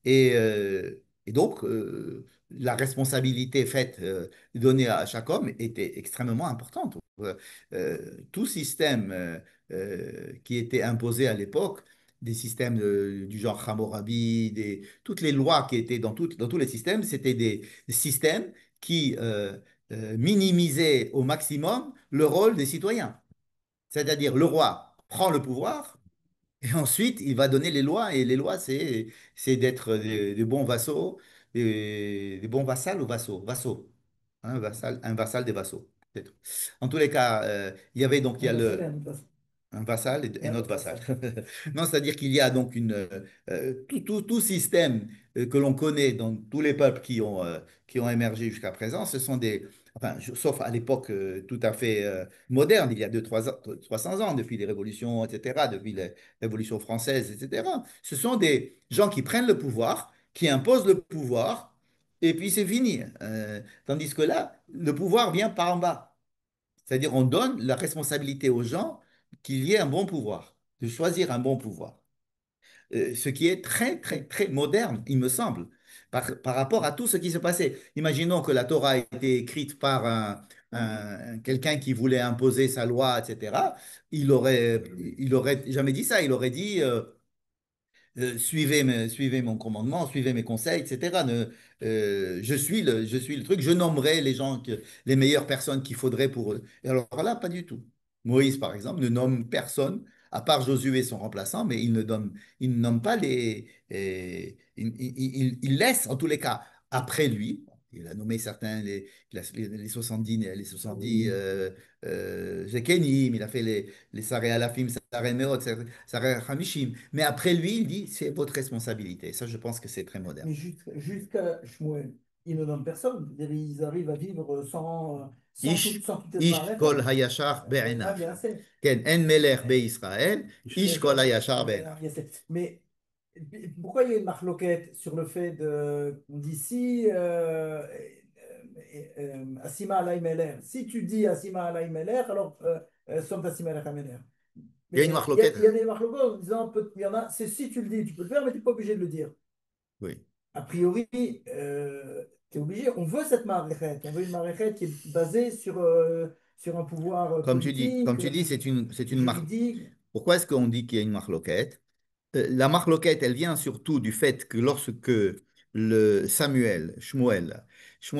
Et donc, la responsabilité faite, donnée à chaque homme était extrêmement importante. Tout système qui était imposé à l'époque, des systèmes du genre Hammurabi, toutes les lois qui étaient dans tous les systèmes, c'était des systèmes qui minimisaient au maximum le rôle des citoyens. C'est-à-dire, le roi prend le pouvoir, et ensuite, il va donner les lois, et les lois, c'est d'être des bons vassaux, des bons vassals ou vassaux? Vassaux. Un vassal des vassaux, peut-être. En tous les cas, il y Un a vassal et un autre vassal. un vassal Et et un notre autre vassal. vassal. Non, c'est-à-dire qu'il y a donc tout système que l'on connaît dans tous les peuples qui ont émergé jusqu'à présent, ce sont enfin, sauf à l'époque tout à fait moderne, il y a 300 ans, depuis les révolutions, etc., depuis les révolutions françaises, etc. Ce sont des gens qui prennent le pouvoir, qui imposent le pouvoir, et puis c'est fini. Tandis que là, le pouvoir vient par en bas. C'est-à-dire, on donne la responsabilité aux gens qu'il y ait un bon pouvoir, de choisir un bon pouvoir. Ce qui est très, très, très moderne, il me semble, par rapport à tout ce qui se passait. Imaginons que la Torah a été écrite par quelqu'un qui voulait imposer sa loi, etc. Il aurait jamais dit ça. Il aurait dit suivez mon commandement, suivez mes conseils, etc. Je suis le truc, je nommerai les meilleures personnes qu'il faudrait pour eux. Et alors là, pas du tout. Moïse, par exemple, ne nomme personne, à part Josué, son remplaçant, mais il ne nomme pas il laisse, en tous les cas, après lui, il a nommé certains, les 70, Zekenim, il a fait les Saré Alafim, Saré Meot, Saré Hamishim. Mais après lui, il dit, c'est votre responsabilité. Ça, je pense que c'est très moderne. Mais jusqu'à Shmuel, ils ne nomment personne. C'est-à-dire, ils arrivent à vivre Ish, sans toute cette Ish kol מערכת. hayashar Ah, be'enav. bien assez. Ken, en melech be'Israël, Ish kol hayashar be'enav. Bien assez. Mais pourquoi il y a une marloquette sur le fait d'ici Asima Alay Meler? Si tu dis Asima Alay Meler, alors Som Asima Alay Meler. Il y a une Mais marloquette. il y a des marloquettes en disant, il y en a, c'est si tu le dis, tu peux le faire, mais tu n'es pas obligé de le dire. Oui. A priori, tu es obligé. On veut cette maréchette. On veut une maréchette qui est basée sur un pouvoir Comme politique, tu dis, c'est une marque. juridique. Pourquoi est-ce qu'on dit qu'il y a une marloquette? La marloquette, elle vient surtout du fait que lorsque Shmuel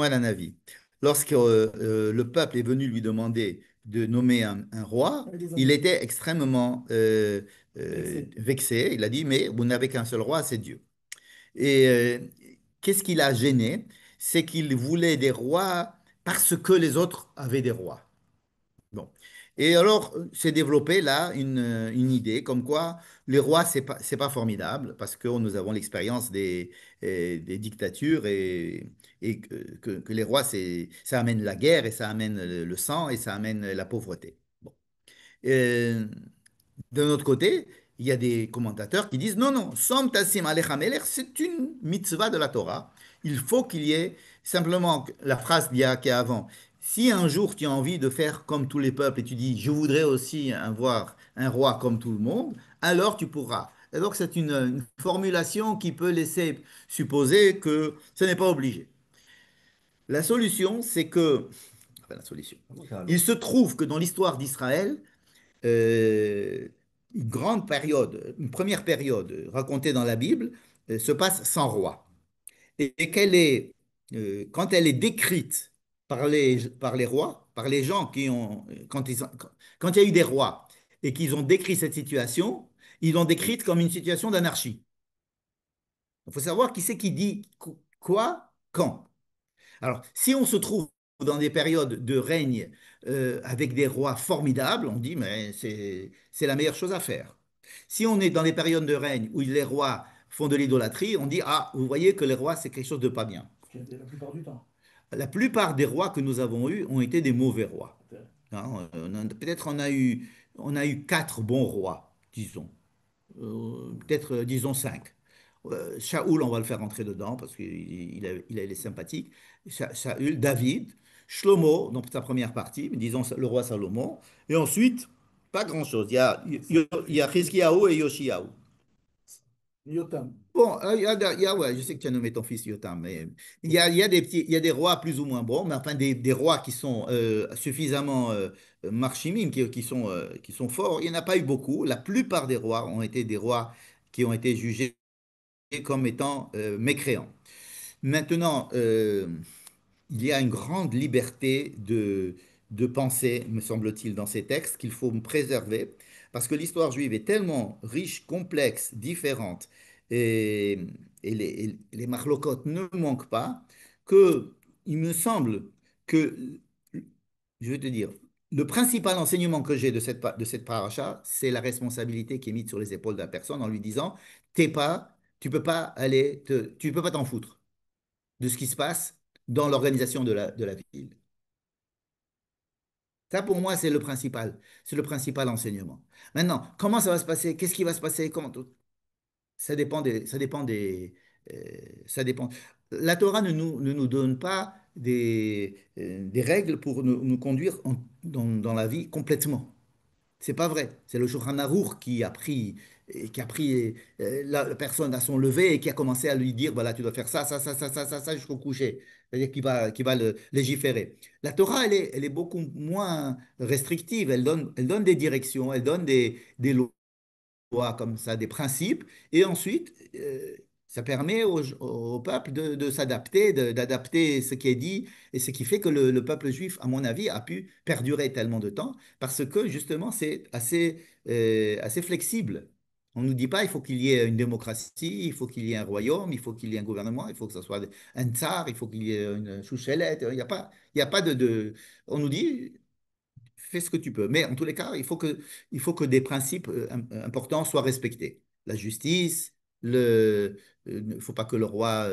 Anavi, lorsque le peuple est venu lui demander de nommer un roi, Avec des il ambiguïtés. était extrêmement Vexé. vexé. Il a dit, mais vous n'avez qu'un seul roi, c'est Dieu. Et qu'est-ce qui l'a gêné? C'est qu'il voulait des rois parce que les autres avaient des rois. Bon. Et alors, s'est développée là une idée comme quoi les rois, c'est pas formidable parce que nous avons l'expérience des dictatures et que les rois, ça amène la guerre et ça amène le sang et ça amène la pauvreté. Bon. Euh, D'un autre côté, il y a des commentateurs qui disent non, non, Som Tassim Alecha Melech, c'est une mitzvah de la Torah. Il faut qu'il y ait simplement la phrase qu'il y a avant. Si un jour tu as envie de faire comme tous les peuples et tu dis je voudrais aussi avoir un roi comme tout le monde, alors tu pourras. Et donc c'est une formulation qui peut laisser supposer que ce n'est pas obligé. La solution, c'est que, enfin, la solution, il se trouve que dans l'histoire d'Israël, euh, une grande période, une première période racontée dans la Bible se passe sans roi. Et quand elle est décrite par les rois, par les gens qui ont, quand il y a eu des rois et qu'ils ont décrit cette situation, ils l'ont décrite comme une situation d'anarchie. Il faut savoir qui c'est qui dit quoi, quand. Alors, si on se trouve dans des périodes de règne avec des rois formidables, on dit, mais c'est la meilleure chose à faire. Si on est dans des périodes de règne où les rois font de l'idolâtrie, on dit, ah, vous voyez que les rois, c'est quelque chose de pas bien. La plupart du temps. La plupart des rois que nous avons eus ont été des mauvais rois. Hein, peut-être on a eu quatre bons rois, disons. Peut-être, disons, cinq. Shaoul, on va le faire rentrer dedans parce qu'il est sympathique. Shaoul, David, Shlomo, donc sa première partie, disons le roi Salomon. Et ensuite, pas grand-chose. Il y a Hizkiyahu et Yoshiyahu. Yotam. Bon, ouais, je sais que tu as nommé ton fils Yotam, mais il y a des rois plus ou moins bons, mais enfin des rois qui sont suffisamment marchimimes, qui sont forts. Il n'y en a pas eu beaucoup. La plupart des rois ont été des rois qui ont été jugés comme étant mécréants. Maintenant, il y a une grande liberté de pensée, me semble-t-il, dans ces textes qu'il faut préserver, parce que l'histoire juive est tellement riche, complexe, différente, et, et les marlocotes ne manquent pas, que il me semble que, je vais te dire, le principal enseignement que j'ai de cette paracha, c'est la responsabilité qui est mise sur les épaules de la personne en lui disant, tu peux pas tu peux pas t'en foutre de ce qui se passe dans l'organisation de la ville. Ça, pour moi, c'est le principal enseignement. Maintenant, comment ça va se passer? Qu'est-ce qui va se passer? Euh, ça dépend. La Torah ne nous donne pas des règles pour nous conduire dans la vie complètement. C'est pas vrai. C'est le Shulchan Arour qui a pris la personne à son lever et qui a commencé à lui dire, voilà, tu dois faire ça, ça, ça, ça, ça, ça, ça jusqu'au coucher. C'est-à-dire qu'il va le légiférer. La Torah, elle est beaucoup moins restrictive. Elle donne des directions, elle donne des lois comme ça, des principes, et ensuite, ça permet au peuple de s'adapter, d'adapter ce qui est dit, et ce qui fait que le peuple juif, à mon avis, a pu perdurer tellement de temps, parce que justement, c'est assez flexible. On ne nous dit pas il faut qu'il y ait une démocratie, il faut qu'il y ait un royaume, il faut qu'il y ait un gouvernement, il faut que ce soit un tsar, il faut qu'il y ait une chouchelette. Il y a pas On nous dit fais ce que tu peux. Mais en tous les cas, il faut que des principes importants soient respectés. La justice, il ne faut pas que le roi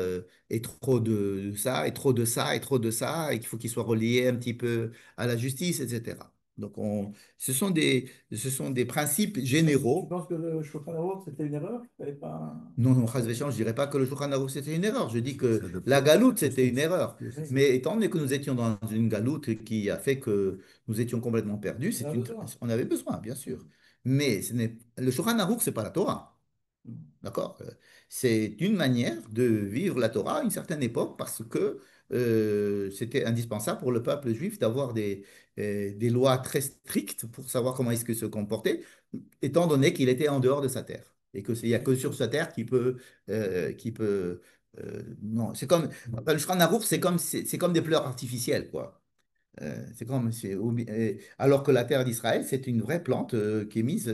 ait trop de ça, et trop de ça, et trop de ça, et qu'il faut qu'il soit relié un petit peu à la justice, etc. Donc, ce sont des principes Tu généraux. penses que le Shulchan c'était une erreur? Il fallait pas... Non, non, Chas v'Shalom, je ne dirais pas que le Shulchan Aruch c'était une erreur. Je dis que S'adapter la au galoute c'était une contexte. erreur. Oui, Mais étant donné que nous étions dans une galoute qui a fait que nous étions complètement perdus, on a besoin. on avait besoin, bien sûr. Mais le Shulchan Aruch, c'est pas la Torah. D'accord? C'est une manière de vivre la Torah à une certaine époque parce que c'était indispensable pour le peuple juif d'avoir des lois très strictes pour savoir comment est-ce qu'il se comportait, étant donné qu'il était en dehors de sa terre. Et qu'il n'y a que sur sa terre qui peut non, c'est comme, enfin, le Shulchan Aruch, c'est comme des fleurs artificielles, quoi. Alors que la terre d'Israël, c'est une vraie plante qui est mise.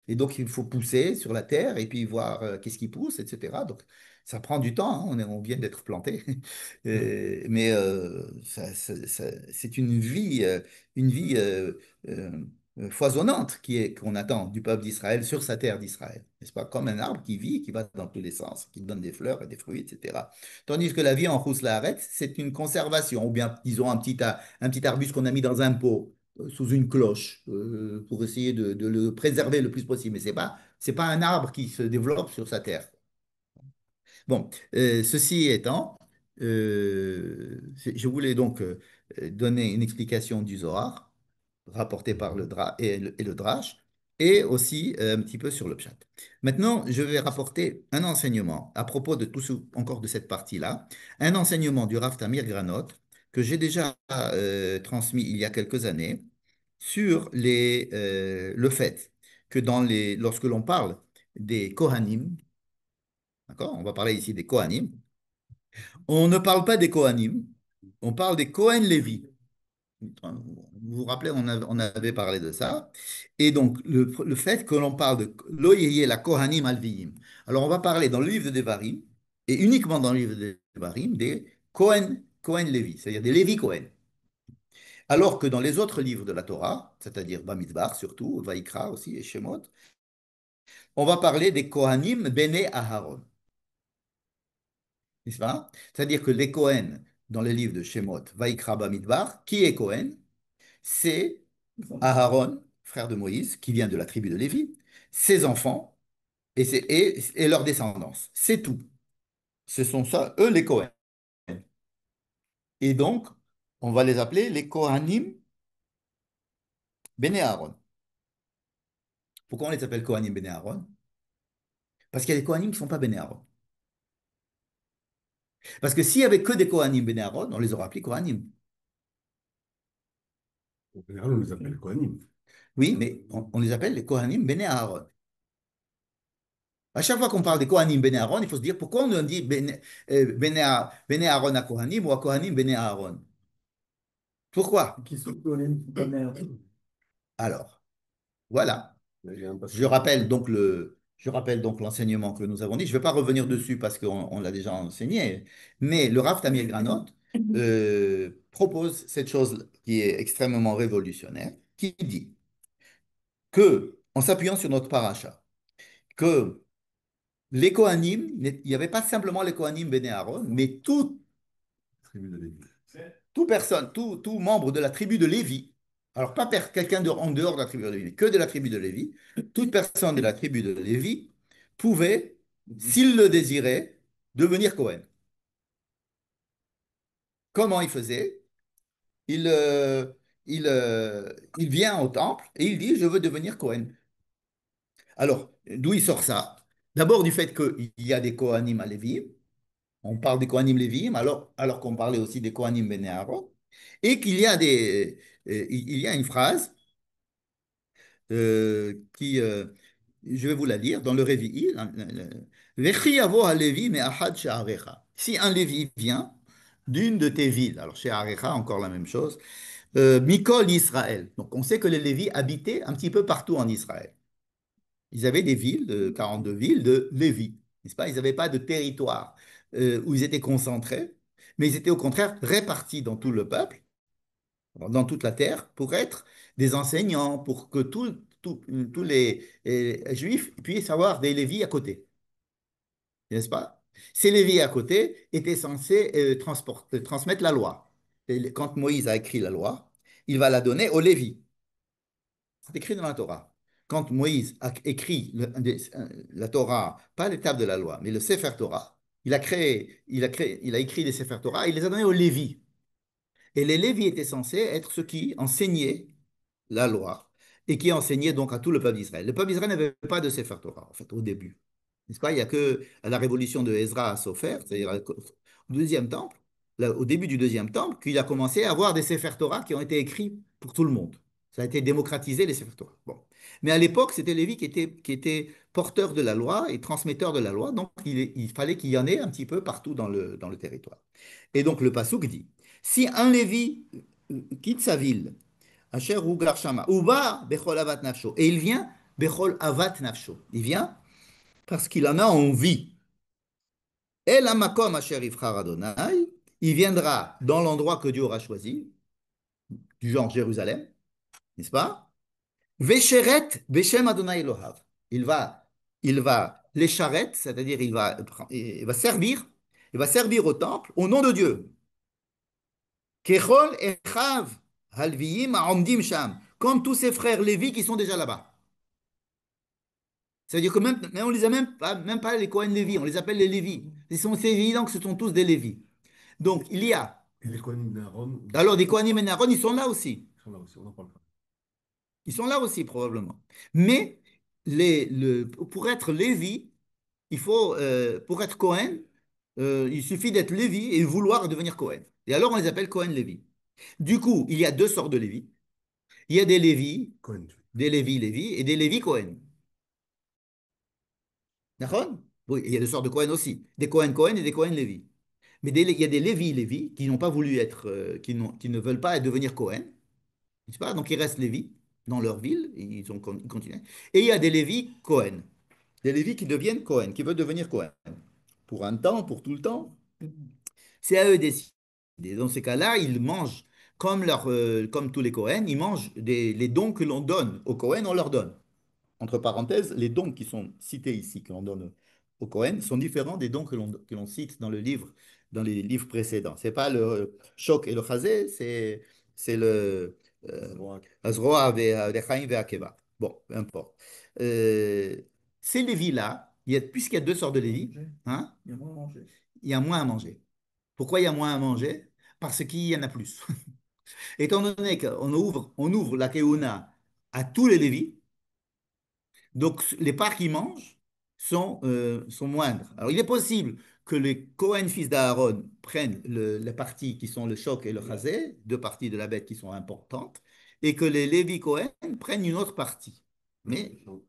Et donc, il faut pousser sur la terre et puis voir qu'est-ce qui pousse, etc. Donc, ça prend du temps. Hein, on vient d'être planté. Mais c'est une vie euh, foisonnante qu'on attend du peuple d'Israël sur sa terre d'Israël. N'est-ce pas? Comme un arbre qui vit, qui va dans tous les sens, qui donne des fleurs et des fruits, etc. Tandis que la vie en rousse l'arrête, c'est une conservation, ou bien, disons, un petit arbuste qu'on a mis dans un pot, sous une cloche, pour essayer de le préserver le plus possible. Mais c'est pas un arbre qui se développe sur sa terre. Bon, ceci étant, je voulais donc donner une explication du Zohar, rapporté par et le Drash, et aussi un petit peu sur le Pshat. Maintenant, je vais rapporter un enseignement à propos de encore de cette partie-là, un enseignement du Rav Tamir Granot que j'ai déjà transmis il y a quelques années sur le fait que lorsque l'on parle des Kohanim, d'accord? On va parler ici des Kohanim. On ne parle pas des Kohanim, on parle des Kohen Lévi. Vous vous rappelez, on avait parlé de ça. Et donc, le fait que l'on parle de Lo yehye la Kohanim alviim. Alors, on va parler dans le livre de Devarim, et uniquement dans le livre de Devarim, des Cohen Lévi, c'est-à-dire des Lévi Cohen. Alors que dans les autres livres de la Torah, c'est-à-dire Bamidbar surtout, Vaikra aussi et Shemot, on va parler des Kohanim Bene Aharon. N'est-ce pas? C'est-à-dire que les Cohen, dans les livres de Shemot, Vaikra, Bamidbar, qui est Cohen? C'est Aharon, frère de Moïse, qui vient de la tribu de Lévi, ses enfants et leur descendance. C'est tout. Ce sont ça, eux, les Cohen. Et donc, on va les appeler les Kohanim Bene Aaron. Pourquoi on les appelle Kohanim Bene Aaron? Parce qu'il y a des Kohanim qui ne sont pas Bene Aaron. Parce que s'il n'y avait que des Kohanim Bene Aaron, on les aurait appelés Kohanim. En général, on les appelle Kohanim. Oui, mais on les appelle les Kohanim Bene Aaron. À chaque fois qu'on parle des Kohanim Bene Aaron, il faut se dire pourquoi on dit Bene Aaron à Kohanim ou à Kohanim Bene Aaron. Pourquoi? Qui sont Kohanim, pas mère. Alors, voilà. Là, j'ai un Je passage. rappelle donc je rappelle donc l'enseignement que nous avons dit. Je ne vais pas revenir dessus parce qu'on l'a déjà enseigné, mais le Rav Tamir Granot propose cette chose qui est extrêmement révolutionnaire, qui dit que, en s'appuyant sur notre paracha, que les Kohanim, il n'y avait pas simplement les Kohanim Béné Aaron, mais Tribu de Lévi. tout personne, tout membre de la tribu de Lévi, alors pas quelqu'un en dehors de la tribu de Lévi, que de la tribu de Lévi, toute personne de la tribu de Lévi pouvait, s'il le désirait, devenir Cohen. Comment il faisait? Il, euh, il vient au temple et il dit, je veux devenir Cohen. Alors, d'où il sort ça? D'abord du fait qu'il y a des Kohanim à Lévi, on parle des Kohanim Lévi'im, alors qu'on parlait aussi des Kohanim Béné Aaron, et qu'il y a il y a une phrase qui, je vais vous la lire, dans le Révi'i, Vechi yavo ha-Lévi me'achad she'arecha. Si un Lévi vient d'une de tes villes, alors chez Arecha, encore la même chose, Mikol Israël. Donc on sait que les Lévis habitaient un petit peu partout en Israël. Ils avaient des villes, 42 villes de Lévi, n'est-ce pas? Ils n'avaient pas de territoire où ils étaient concentrés, mais ils étaient au contraire répartis dans tout le peuple, dans toute la terre, pour être des enseignants, pour que tous les Juifs puissent avoir des Lévis à côté, n'est-ce pas? Ces Lévis à côté étaient censés transmettre la loi. Et quand Moïse a écrit la loi, il va la donner aux Lévis. C'est écrit dans la Torah. Quand Moïse a écrit la Torah, pas les tables de la loi, mais le Sefer Torah, il a écrit des Sefer Torah, il les a donnés aux Lévis. Et les Lévis étaient censés être ceux qui enseignaient la loi et qui enseignaient donc à tout le peuple d'Israël. Le peuple d'Israël n'avait pas de Sefer Torah, en fait, au début. N'est-ce pas? Il n'y a que à la révolution de Ezra à Sopher, c'est-à-dire au deuxième temple, au début du deuxième temple, qu'il a commencé à avoir des Sefer Torah qui ont été écrits pour tout le monde. Ça a été démocratisé, les Sefer Torah. Bon. Mais à l'époque, c'était Lévi qui était porteur de la loi et transmetteur de la loi, donc il fallait qu'il y en ait un petit peu partout dans le territoire. Et donc le Passouk dit, si un Lévi quitte sa ville, Asher Ugar Shama, Uba Bechol Avat Nafsho, et il vient Bechol Avat Nafsho, il vient parce qu'il en a envie. El Amakom Asher Yivchar Adonai, il viendra dans l'endroit que Dieu aura choisi, du genre Jérusalem, n'est-ce pas? Vesheret Beshem Adonai Elohav. Il va, il va les charrettes, c'est-à-dire il va servir au temple au nom de Dieu. Kechol Echav Halviim Aomdim Sham, comme tous ses frères Lévi qui sont déjà là-bas. C'est-à-dire que même on les a même pas les Cohen Lévi, on les appelle les Lévi. C'est évident que ce sont tous des Lévi. Donc il y a, Et les Kohanim d'Aaron, alors des Kohanim et Aaron, ils sont là aussi. ils sont là aussi, on en parle pas. Ils sont là aussi probablement. Mais pour être Lévi, pour être Cohen, il suffit d'être Lévi et vouloir devenir Cohen. Et alors on les appelle Cohen Lévi. Du coup, il y a deux sortes de Lévi. Il y a des Lévi, Cohen. des Lévi Lévi et des Lévi Cohen. D'accord? Oui, il y a deux sortes de Cohen aussi. Des Cohen Cohen et des Cohen Lévi. Mais il y a des Lévi qui n'ont pas voulu être, qui ne veulent pas devenir Cohen, n'est-ce pas? Donc ils restent Lévi dans leur ville, ils continuent. Et il y a des Lévi Cohen, des Lévi qui deviennent Cohen, qui veulent devenir Cohen. Pour un temps, pour tout le temps, c'est à eux de décider. Dans ces cas-là, ils mangent, comme tous les Cohen, ils mangent les dons que l'on donne aux Cohen, on leur donne. Entre parenthèses, les dons qui sont cités ici, que l'on donne au Cohen, sont différents des dons que l'on cite dans les livres précédents. C'est pas le choc et le chazé, c'est le Azroa, Vechaim, Ve'akeva. Bon, peu importe. Euh, Ces lévis-là, puisqu'il y a deux sortes de lévis, hein, Il y a moins à manger. il y a moins à manger. Pourquoi il y a moins à manger? Parce qu'il y en a plus. Étant donné qu'on ouvre la Keuna à tous les lévis, donc, les parts qu'ils mangent sont moindres. Alors, il est possible que les Cohen, fils d'Aaron, prennent les parties qui sont le choc et le chazé, deux parties de la bête qui sont importantes, et que les Lévi Cohen prennent une autre partie. Mais Donc,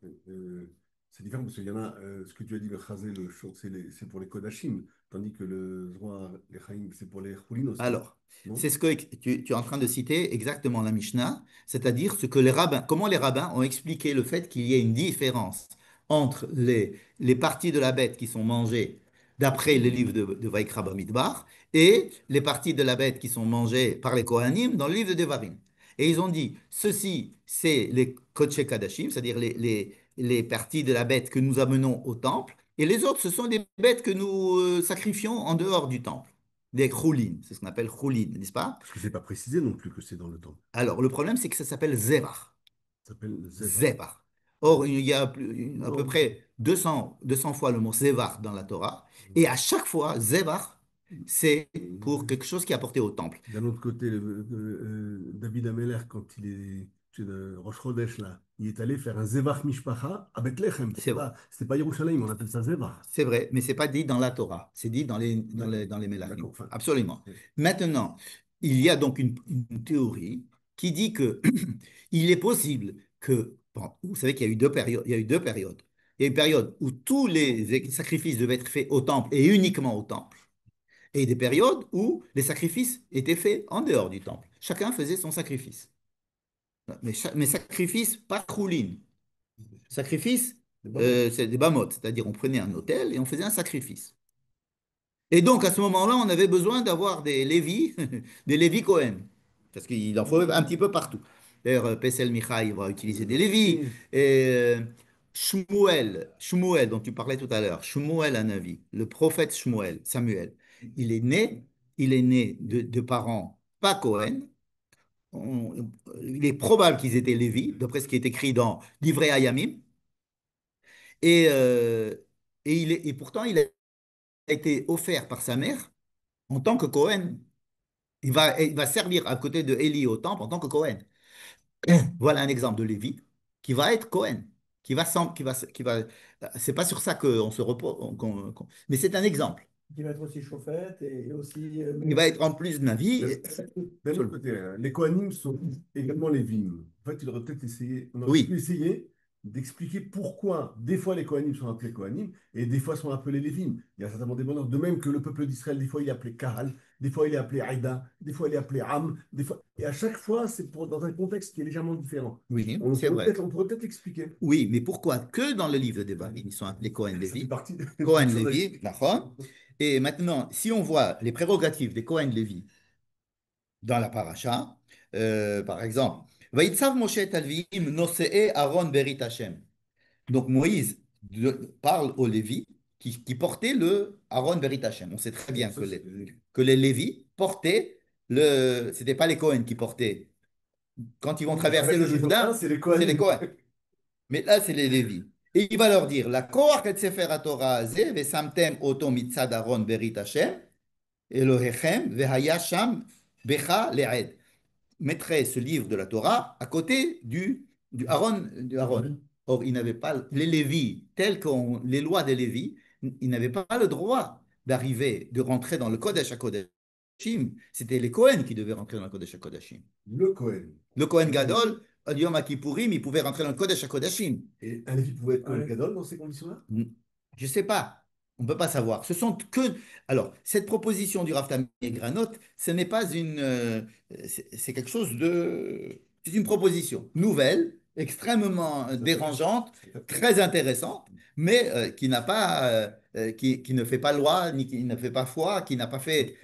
c'est différent parce qu'il y en a, ce que tu as dit, le chazé, le shok, c'est pour les kodashim, tandis que le zohar, les chaim, c'est pour les choulin aussi, alors, non? c'est ce que tu es en train de citer exactement la Mishnah, c'est-à-dire ce que les rabbins, comment les rabbins ont expliqué le fait qu'il y ait une différence entre les parties de la bête qui sont mangées d'après les livres de Vaikra Bamidbar et les parties de la bête qui sont mangées par les Kohanim dans le livre de Devarim. Et ils ont dit, ceci, c'est les Kodesh Kadashim, c'est-à-dire les parties de la bête que nous amenons au temple, et les autres, ce sont des bêtes que nous sacrifions en dehors du temple. Des choulines, c'est ce qu'on appelle choulines, n'est-ce pas? Parce que c'est pas précisé non plus que c'est dans le temps. Alors, le problème, c'est que ça s'appelle zévar. Ça s'appelle Zeva. Zévar. Or, il y a à peu Non. près 200 fois le mot zévar dans la Torah, et à chaque fois, zévar, c'est pour quelque chose qui est apporté au temple. D'un autre côté, David Ameller, quand il est chez le Rosh Chodesh, là, il est allé faire un Zevach Mishpacha à Bethléem. C'est vrai. C'était pas Yerushalayim, on appelle ça Zevach. C'est vrai, mais c'est pas dit dans la Torah, c'est dit D'accord. dans les Mélachim. D'accord. Enfin, Absolument. ouais. Maintenant, il y a donc une théorie qui dit que il est possible que, bon, vous savez qu'il y a eu deux périodes, il y a eu deux périodes. Il y a une période où tous les sacrifices devaient être faits au temple et uniquement au temple, et des périodes où les sacrifices étaient faits en dehors du temple. Chacun faisait son sacrifice. Mais sacrifice pas crouline. Sacrifice, C'est pas bon. c'est des bamotes, c'est-à-dire on prenait un autel et on faisait un sacrifice. Et donc, à ce moment-là, on avait besoin d'avoir des Lévis, des Lévis Cohen, parce qu'il en faut un petit peu partout. D'ailleurs, Pessel Michaï va utiliser des Lévis. Et Et Shmuel, dont tu parlais tout à l'heure, Shmuel Hanavi, le prophète Shmuel, Samuel, il est né, il est né de parents pas Cohen. Il est probable qu'ils étaient Lévis, d'après ce qui est écrit dans l'Ivrei Hayamim. Et, euh, et pourtant, il a été offert par sa mère en tant que Cohen. Il va servir à côté de Élie au temple en tant que Cohen. Voilà un exemple de Lévi qui va être Cohen, C'est pas sur ça qu'on se repose, mais c'est un exemple. Qui va être aussi chauffette et aussi Il va être en plus de ma vie. d'un autre côté, les Kohanim sont également les vignes. En fait, il aurait peut-être essayé, on aurait pu Oui, essayer d'expliquer pourquoi des fois les Kohanim sont appelés Kohanim et des fois sont appelés Lévim. Il y a certainement des bonheurs. De même que le peuple d'Israël, des fois il est appelé Kahal, des fois il est appelé Aïda, des fois il est appelé Am, des fois... et à chaque fois c'est dans un contexte qui est légèrement différent. oui, c'est vrai. On pourrait peut-être l'expliquer. Oui, mais pourquoi que dans le livre de Devarim, ils sont appelés Cohen Ça fait Lévi? partie de Cohen quelque chose à Lévi, expliquer. d'accord. Et maintenant, si on voit les prérogatives des Cohen Lévi dans la paracha, par exemple, Vaïtsav Moshe Talviim Nosee Aaron Berit Hashem. Donc Moïse parle aux Lévis qui portaient le Aaron Berit Hashem. On sait très bien Ça, que les Lévis portaient c'était pas les Cohen qui portaient. Quand ils vont ils traverser le traversent le Jourdain, Jourdain, c'est les c'est les Kohanim. Cohen. Mais là, c'est les Lévis. Et il va leur dire, la Koach et Sefer HaTorah hazeh, vesamtem oto mitzad Aaron Berit Hashem, Elohechem, vehaya sham becha le'ed. Mettrait ce livre de la Torah à côté du Aaron. Du Aaron. Or, ils n'avaient pas, les Lévis, tels qu'on, les lois des Lévis, ils n'avaient pas le droit d'arriver, de rentrer dans le Kodesh HaKodashim. C'était les Kohen qui devaient rentrer dans le Kodesh HaKodashim. Le Kohen. Le Kohen Gadol, al Yom Kippourim, il pouvait rentrer dans le Kodesh HaKodashim. Et un Lévi pouvait être Kohen Ouais. Gadol dans ces conditions-là? Je ne sais pas. On ne peut pas savoir. Ce sont que. Alors, cette proposition du Rav Tamir Granot, ce n'est pas une. C'est quelque chose de. C'est une proposition nouvelle, extrêmement dérangeante, Tout à fait. très intéressante, mais qui n'a pas. Qui ne fait pas loi, ni qui ne fait pas foi, qui n'a pas fait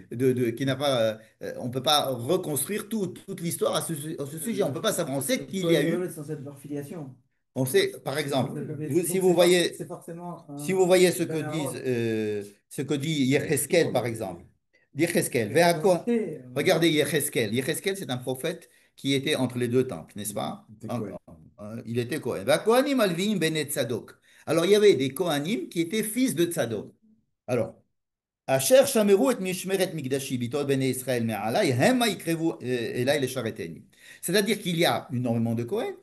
qui n'a pas. On ne peut pas reconstruire toute l'histoire à ce sujet. On ne peut pas savoir. On sait qu'il y a eu. C'est censé être leur filiation. On sait, par C'est exemple, censé être leur si donc vous voyez. c'est forcément Si vous voyez ce que Ben disent, Aaron. ce que dit Yecheskel, par exemple. Yecheskel, C'est l'identité. regardez Yecheskel. Yecheskel, c'est un prophète qui était entre les deux temples, n'est-ce pas? Il était Cohen. Il était Cohen. Kohanim alvim benet Tzadok. Alors, il y avait des Kohanim qui étaient fils de Tzadok. Alors, Asher shameru et mishmeret migdashi bitot bene Israël me'alai, hema ikrevu elai leshareteni. C'est-à-dire qu'il y a énormément de Kohen,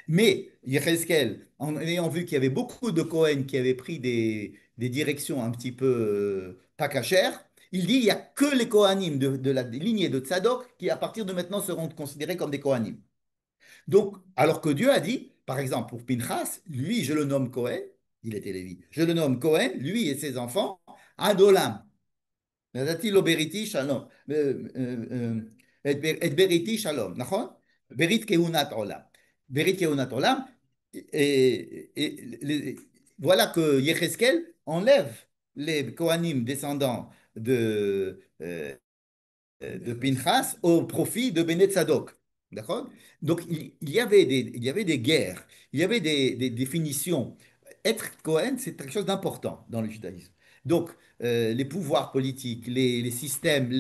mais Yechezkel, en ayant vu qu'il y avait beaucoup de Kohen qui avaient pris des directions un petit peu pas cachères, il dit il n'y a que les Kohanim de la lignée de Tzadok qui, à partir de maintenant, seront considérés comme des Kohanim. Donc, alors que Dieu a dit, par exemple, pour Pinchas, lui, je le nomme Kohen, il était Lévi, je le nomme Kohen, lui et ses enfants, Adolam. נתתי לו בריתי שלום, את בריתי שלום, נכון? ברית כהונת עולם. ברית כהונת עולם, voilà que Yecheskel enlève les Kohanim descendants de Pinchas au profit de Bene Tzadok. D'accord? Donc, il y avait des guerres, il y avait des définitions. Être Cohen, c'est quelque chose d'important dans le judaïsme. Donc, les pouvoirs politiques, les systèmes,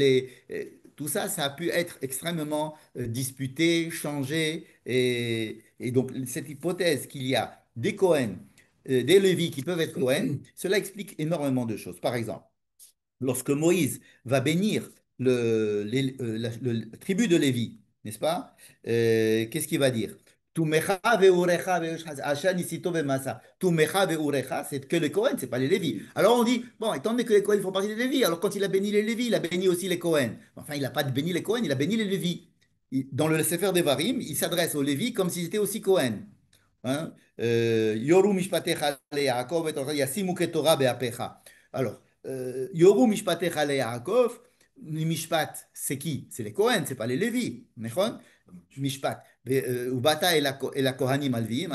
tout ça, ça a pu être extrêmement disputé, changé. Et donc, cette hypothèse qu'il y a des Cohen, des Lévis qui peuvent être Cohen, cela explique énormément de choses. Par exemple, lorsque Moïse va bénir la tribu de Lévi, n'est-ce pas? Qu'est-ce qu'il va dire? Tumecha veurecha asher nisito vemasa. Tumecha veurecha, c'est que les Cohen, c'est pas les Lévi. Alors on dit, bon, étant donné que les Cohen font partie des Lévi, alors quand il a béni les Lévi, il a béni aussi les Cohen. Enfin, il n'a pas béni les Cohen, il a béni les Lévi. Dans le Sefer Devarim, il s'adresse aux Lévi comme s'ils étaient aussi Cohen. Hein? Yoru mishpatecha le Yaakov et yasimu ketorah be'apecha. Alors, Yoru mishpatecha le Yaakov, mishpat, c'est qui? C'est les Kohen, c'est pas les Lévi. Nechon? Mishpat. Ubata et la Kohanim alviim,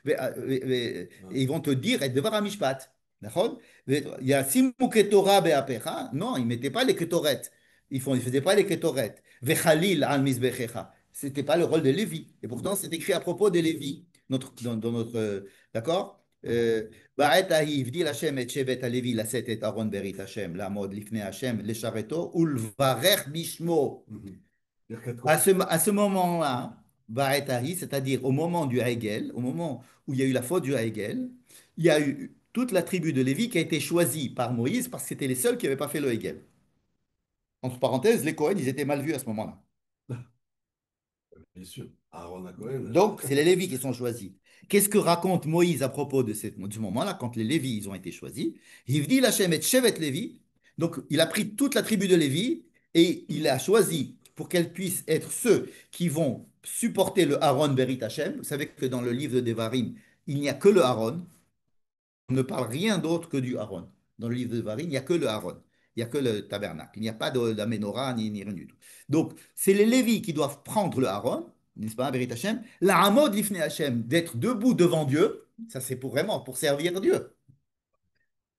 et ils vont te dire, et devar mishpat. Nechon? Yasimu ketorah be'apecha. Non, ils ne mettaient pas les ketoret. Ils ne faisaient pas les ketoret. Vechalil al mizbechecha. C'était pas le rôle de Lévi. Et pourtant, c'est écrit à propos des Lévi dans notre. D'accord? בעת ההיא הבדיל השם את שבט הלוי לשאת את ארון ברית השם, לעמוד לפני השם, לשרתו ולברך בשמו. À ce moment-là, בעת ההיא, c'est-à-dire au moment du Hegel, au moment où il y a eu la faute du Hegel, il y a eu toute la tribu de Lévi qui a été choisie par Moïse parce que c'était les seuls qui n'avaient pas fait le Hegel. Entre parenthèses, les Cohen, ils étaient mal vus à ce moment-là. Bien sûr. Aaron à Cohen. Donc, c'est les Lévis qui sont choisis. Qu'est-ce que raconte Moïse à propos de ce moment-là, quand les Lévis ils ont été choisis? Il dit Hachem et Shevet Lévi. Donc, il a pris toute la tribu de Lévi et il a choisi pour qu'elle puisse être ceux qui vont supporter le Aaron Berit Hachem. Vous savez que dans le livre de Devarim, il n'y a que le Aaron. On ne parle rien d'autre que du Aaron. Dans le livre de Varim, il n'y a que le Aaron. Il n'y a que le tabernacle. Il n'y a pas de la menorah ni rien du tout. Donc, c'est les Lévis qui doivent prendre le Aaron, n'est-ce pas, Berit Hashem, la Hamod Lifne Hashem, d'être debout devant Dieu. Ça, c'est pour vraiment pour servir Dieu.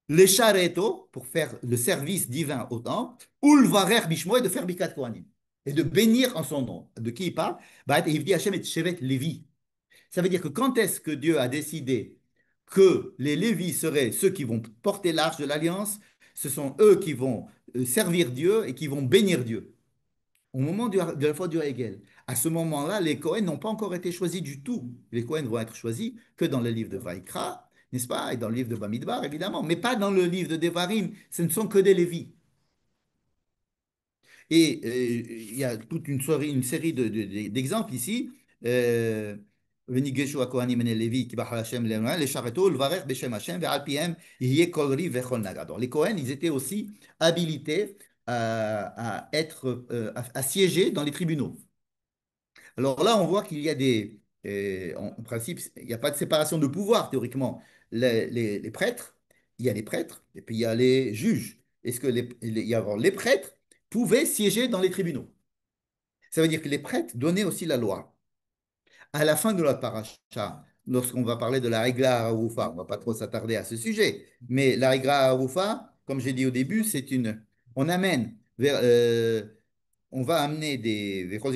Les Shareto, pour faire le service divin au temple, ou le Varer Bishmo, et de faire Bikat Kohanim. Et de bénir en son nom. De qui il parle? Bah, il dit Hashem et Shevet Lévi. Ça veut dire que quand est-ce que Dieu a décidé que les Lévis seraient ceux qui vont porter l'arche de l'alliance, ce sont eux qui vont servir Dieu et qui vont bénir Dieu. Au moment de la faute du Hegel, à ce moment-là, les Cohen n'ont pas encore été choisis du tout. Les Cohen vont être choisis que dans le livre de Vaikra, n'est-ce pas, et dans le livre de Bamidbar, évidemment, mais pas dans le livre de Devarim. Ce ne sont que des Lévis. Et il y a toute une série d'exemples ici. וניגשו הכהנים בני לוי כי בחר השם לאמונה לשרתו ולברך בשם השם ועל פיהם יהיה כל ריב וכל נגד. Alors, les Cohen, ils étaient aussi habilités à être, à siéger dans les tribunaux. Alors là, on voit qu'il y a en principe, il n'y a pas de séparation de pouvoir théoriquement. Les prêtres, il y a les prêtres et puis il y a les juges. Est-ce que les prêtres pouvaient siéger dans les tribunaux? Ça veut dire que les prêtres donnaient aussi la loi. À la fin de la paracha, lorsqu'on va parler de la Régla Harufa, on ne va pas trop s'attarder à ce sujet, mais la Régla Harufa, comme j'ai dit au début, on amène on va amener des ולקחו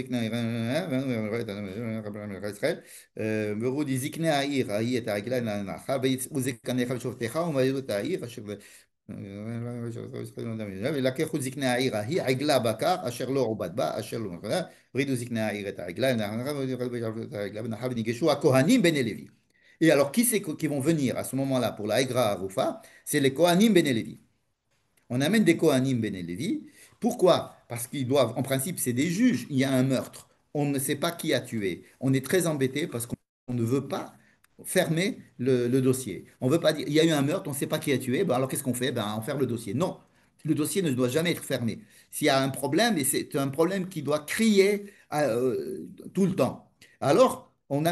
זקני העיר ההיא, עגלה בקר, אשר לא עובד בה, אשר לא נכונה, הורידו זקני העיר את העגלה, וניגשו הכהנים בני לוי. Et alors, qui c'est qui vont venir à ce moment-là pour la Hagra Arufa? C'est les Kohanim Bene Levi. On amène des Kohanim Bene Levi. Pourquoi? Parce qu'ils doivent, en principe, c'est des juges. Il y a un meurtre. On ne sait pas qui a tué. On est très embêté parce qu'on ne veut pas fermer le dossier. On veut pas dire, il y a eu un meurtre, on ne sait pas qui a tué. Ben alors qu'est-ce qu'on fait? Ben, on ferme le dossier. Non, le dossier ne doit jamais être fermé. S'il y a un problème, et c'est un problème qui doit crier tout le temps, alors on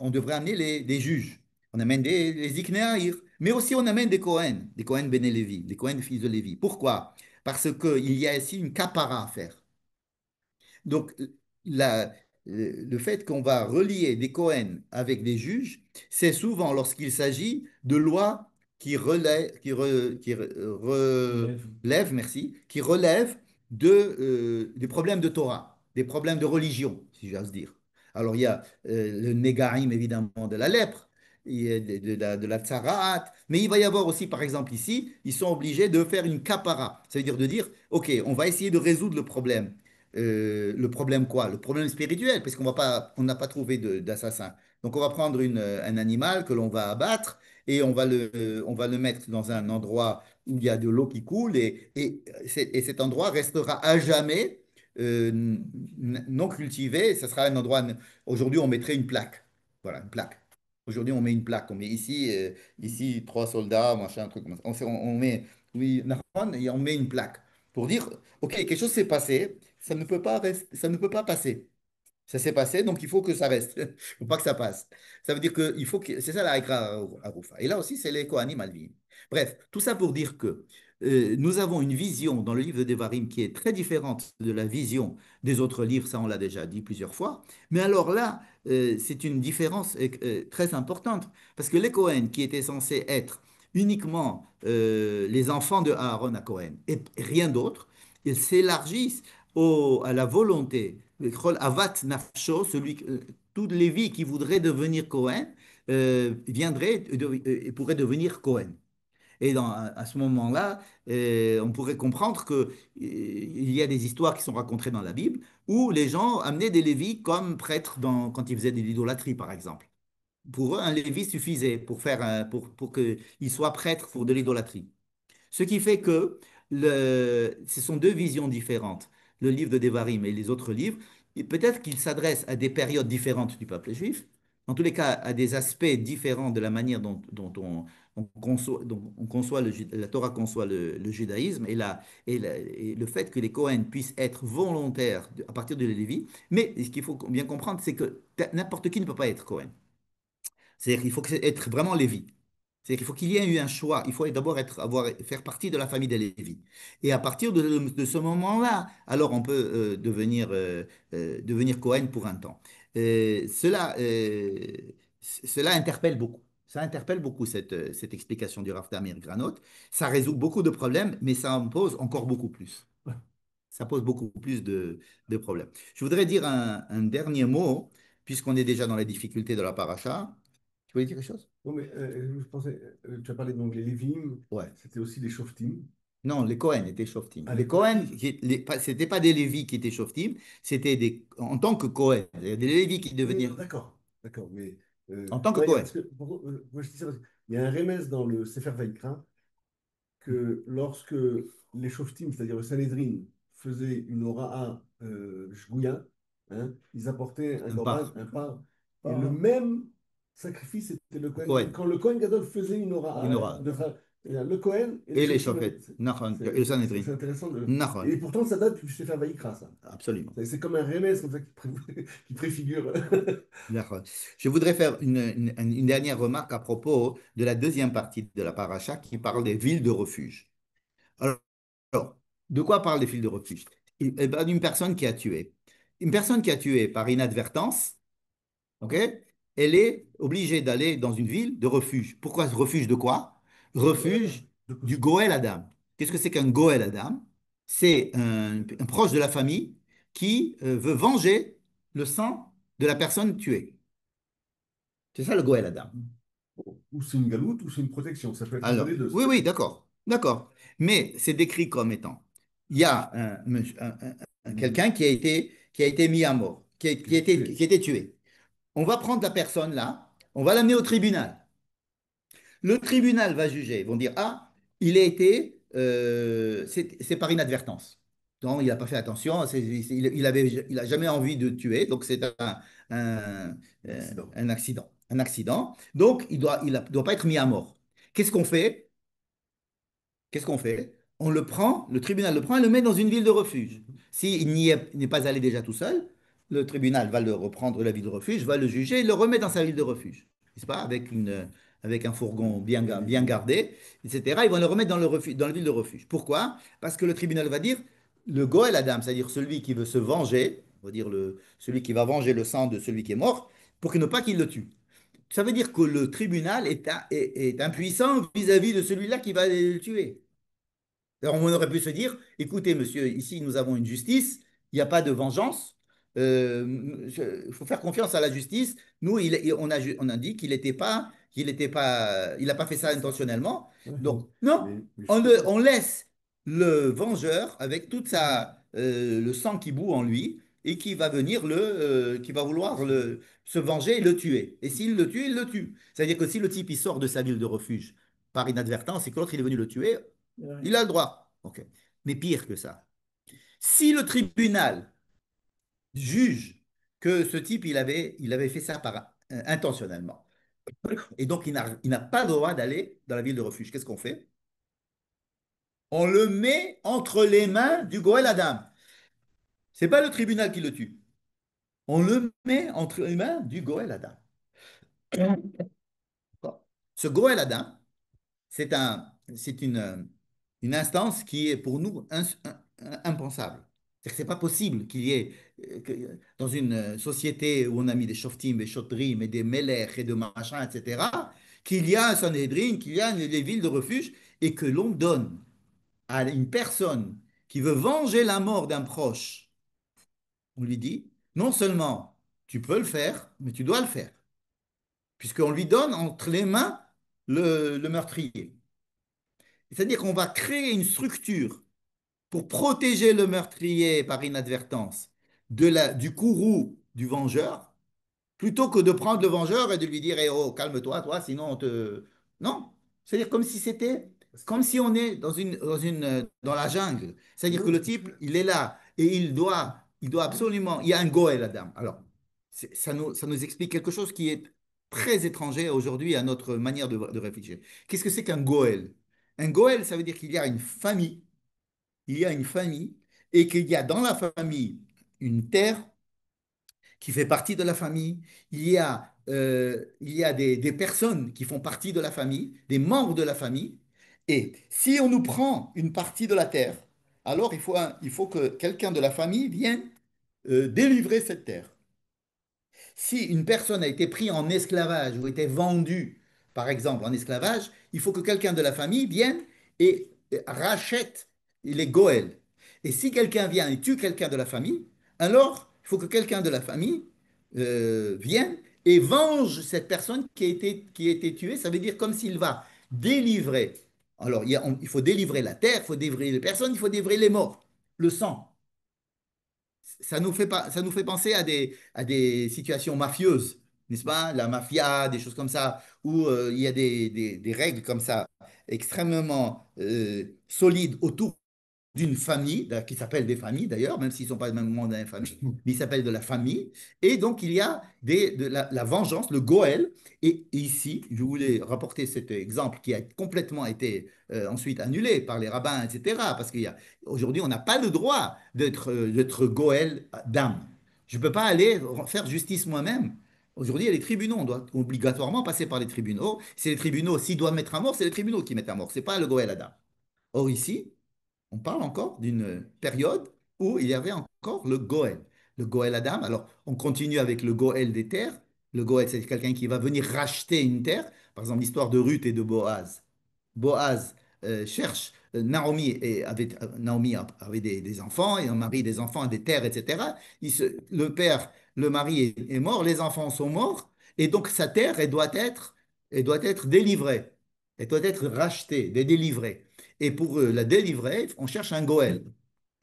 devrait amener des juges. On amène des Iknéaïr, mais aussi on amène des Kohen Bene Lévi, des Kohen fils de Lévi. Pourquoi? Parce qu'il y a ici une capara à faire. Donc, la- le fait qu'on va relier des Cohen avec des juges, c'est souvent lorsqu'il s'agit de lois Élève. merci, qui relèvent des problèmes de Torah, des problèmes de religion, si j'ose dire. Alors, il y a le Négarim, évidemment, de la lèpre, il y a de la tsaraat, mais il va y avoir aussi, par exemple, ici, ils sont obligés de faire une capara, ça veut dire de dire, OK, on va essayer de résoudre le problème. Le problème quoi? Le problème spirituel, parce on n'a pas trouvé d'assassin. Donc on va prendre un animal que l'on va abattre et on va le mettre dans un endroit où il y a de l'eau qui coule et cet endroit restera à jamais non cultivé. Ça sera un endroit. Aujourd'hui, on mettrait une plaque. Voilà, une plaque. Aujourd'hui, on met une plaque. On met ici 3 soldats, machin, un truc comme ça. On met, oui, et on met une plaque pour dire, OK, quelque chose s'est passé, ça ne peut pas passer. Ça s'est passé, donc il faut que ça reste. Il ne faut pas que ça passe. Ça veut dire que il faut que. C'est ça la Hagra Arufa. Et là aussi, c'est les Kohanim Alvim. Bref, tout ça pour dire que nous avons une vision dans le livre de Devarim qui est très différente de la vision des autres livres, ça on l'a déjà dit plusieurs fois. Mais alors là, c'est une différence très importante. Parce que les Kohen, qui étaient censés être uniquement les enfants de Aaron à Cohen et rien d'autre, ils s'élargissent à la volonté, Avat Nafsho, toute Lévi qui voudrait devenir Cohen, pourrait devenir Cohen. Et à ce moment-là, on pourrait comprendre qu'il y a des histoires qui sont racontées dans la Bible où les gens amenaient des Lévis comme prêtres quand ils faisaient de l'idolâtrie, par exemple. Pour eux, un Lévi suffisait pour qu'il soit prêtre pour de l'idolâtrie. Ce qui fait que ce sont deux visions différentes, le livre de Devarim et les autres livres. Et peut-être qu'ils s'adressent à des périodes différentes du peuple juif, en tous les cas à des aspects différents de la manière dont on conçoit la Torah conçoit le judaïsme et le fait que les Kohen puissent être volontaires à partir de Lévi. Mais ce qu'il faut bien comprendre, c'est que n'importe qui ne peut pas être Kohen. C'est-à-dire qu'il faut être vraiment Lévi. C'est-à-dire qu'il faut qu'il y ait eu un choix. Il faut d'abord faire partie de la famille des Lévi. Et à partir de ce moment-là, alors on peut devenir Cohen pour un temps. Cela interpelle beaucoup. Ça interpelle beaucoup cette explication du Rav Damir Granot. Ça résout beaucoup de problèmes, mais ça en pose encore beaucoup plus. Ça pose beaucoup plus de problèmes. Je voudrais dire un dernier mot, puisqu'on est déjà dans les difficultés de la paracha. Tu voulais dire quelque chose? Non, mais je pensais, tu as parlé donc les Lévim, Ouais. c'était aussi les Shoftim. Non, les Cohen étaient Shoftim. Ah, Les les Cohen, Kohanim. c'était pas des Lévis qui étaient Shoftim, c'était en tant que Cohen. Il y a des Lévis qui Oui, devenaient d'accord, d'accord. Mais en tant que ouais, Cohen. parce que moi je dis ça parce qu'il y a un remez dans le Sefer Vaikra que lorsque les Shoftim, c'est-à-dire le Sanhédrin, faisaient une ora'a shgouya, hein, ils apportaient un Un korban, par, un par, et le Par- même sacrifice était le au Kohen. Cohen. Quand le Kohen Gadol faisait une Une ora'a aura. Il y a le Cohen et les et les Shoftim. Shofet, Nachon, et le C'est Sanhedrin. intéressant. Nachon, Et pourtant, ça date du Sefer Vaïkra, ça. absolument. C'est comme un remède comme ça qui préfigure. D'accord. Je voudrais faire une dernière remarque à propos de la deuxième partie de la paracha qui parle des villes de refuge. Alors, de quoi parlent les villes de refuge? Eh ben, d'une personne qui a tué. Une personne qui a tué par inadvertance, ok, elle est obligée d'aller dans une ville de refuge. Pourquoi refuge de quoi? Refuge De du possible. Goël Adam. Qu'est-ce que c'est qu'un Goël Adam? C'est un proche de la famille qui veut venger le sang de la personne tuée. C'est ça le Goël Adam. Ou c'est une galoute ou c'est une protection. Ça peut être un peu Alors, les deux. oui, oui, d'accord, d'accord. Mais c'est décrit comme étant, il y a Mhm. quelqu'un qui a été mis à mort, Qui est tué. qui a été tué. On va prendre la personne là, on va l'amener au tribunal. Le tribunal va juger, ils vont dire, ah, il a été, c'est par inadvertance. Donc, il n'a pas fait attention, il a jamais envie de tuer, donc c'est un, Accident. un accident. Un accident. Donc, doit pas être mis à mort. Qu'est-ce qu'on fait? Qu'est-ce qu'on fait? On le prend, le tribunal le prend et le met dans une ville de refuge. Mhm. S'il n'est pas allé déjà tout seul, le tribunal va le reprendre la ville de refuge, va le juger et le remet dans sa ville de refuge. C'est pas avec un fourgon bien Et- gardé, etc. Ils vont le remettre dans dans la ville de refuge. Pourquoi? Parce que le tribunal va dire le Goël Adam, c'est-à-dire celui qui veut se venger, on va dire celui qui va venger le sang de celui qui est mort, pour qu'il ne pas qu'il le tue. Ça veut dire que le tribunal est impuissant vis-à-vis de celui-là qui va le tuer. Alors, on aurait pu se dire, écoutez, monsieur, ici, nous avons une justice, il n'y a pas de vengeance, il faut faire confiance à la justice. Nous, on a dit il n'a pas fait ça intentionnellement. Ouais, Donc, non, mais je sais pas. on laisse le vengeur avec le sang qui bout en lui et qui va venir qui va vouloir se venger et le tuer. Et s'il le tue, il le tue. C'est-à-dire que si le type, il sort de sa ville de refuge par inadvertance et que l'autre, il est venu le tuer, Il y a il rien. a le droit. OK. Mais pire que ça, si le tribunal juge que ce type, il avait fait ça intentionnellement, et donc il n'a pas le droit d'aller dans la ville de refuge, qu'est-ce qu'on fait? On le met entre les mains du Goël Adam. C'est pas le tribunal qui le tue. On le met entre les mains du Goël Adam. Ce Goël Adam, c'est une instance qui est pour nous impensable. C'est pas possible qu'il y ait, dans une société où on a mis des shoftim, des shotrim, et des melech et de machin, etc., qu'il y a un Sanhedrin, qu'il y a les villes de refuge, et que l'on donne à une personne qui veut venger la mort d'un proche, on lui dit, non seulement tu peux le faire, mais tu dois le faire, puisqu'on lui donne entre les mains le meurtrier. C'est-à-dire qu'on va créer une structure pour protéger le meurtrier par inadvertance du courroux du vengeur, plutôt que de prendre le vengeur et de lui dire, eh oh, calme-toi, toi, sinon on te... Non, c'est-à-dire comme si c'était, comme si on est dans la jungle. C'est-à-dire que Non, le c'est type, sûr. il est là et il doit absolument, il y a un goël là-dedans. Alors, ça nous explique quelque chose qui est très étranger aujourd'hui à notre manière de réfléchir. Qu'est-ce que c'est qu'un goël? Un goël, ça veut dire qu'il y a une famille, il y a une famille et qu'il y a dans la famille une terre qui fait partie de la famille, il y a des personnes qui font partie de la famille, des membres de la famille, et si on nous prend une partie de la terre, alors il faut que quelqu'un de la famille vienne délivrer cette terre. Si une personne a été prise en esclavage ou été vendue, par exemple, en esclavage, il faut que quelqu'un de la famille vienne et rachète les goëls. Et si quelqu'un vient et tue quelqu'un de la famille, alors il faut que quelqu'un de la famille vienne et venge cette personne qui a été tuée. Ça veut dire comme s'il va délivrer. Alors, il faut délivrer la terre, il faut délivrer les personnes, il faut délivrer les morts, le sang. Ça nous fait penser à des situations mafieuses, n'est-ce pas? La mafia, des choses comme ça, où il y a des règles comme ça extrêmement solides autour d'une famille, qui s'appelle des familles d'ailleurs, même s'ils ne sont pas même membre d'une famille, mais ils s'appellent de la famille. Et donc, il y a la vengeance, le Goël. Et ici, je voulais rapporter cet exemple qui a complètement été ensuite annulé par les rabbins, etc. Parce qu'aujourd'hui, on n'a pas le droit d'être Goël d'âme. Je ne peux pas aller faire justice moi-même. Aujourd'hui, il y a les tribunaux, on doit obligatoirement passer par les tribunaux. C'est les tribunaux, s'ils doivent mettre à mort, c'est les tribunaux qui mettent à mort, ce n'est pas le Goël Adam. Or ici, on parle encore d'une période où il y avait encore le Goël. Le Goël Adam, alors on continue avec le Goël des terres. Le Goël, c'est quelqu'un qui va venir racheter une terre. Par exemple, l'histoire de Ruth et de Boaz. Boaz cherche, Naomi avait des enfants, et un mari des enfants, des terres, etc. Le père, le mari est mort, les enfants sont morts, et donc sa terre, elle doit être délivrée. Elle doit être rachetée, délivrée. Et pour la délivrer, on cherche un Goël.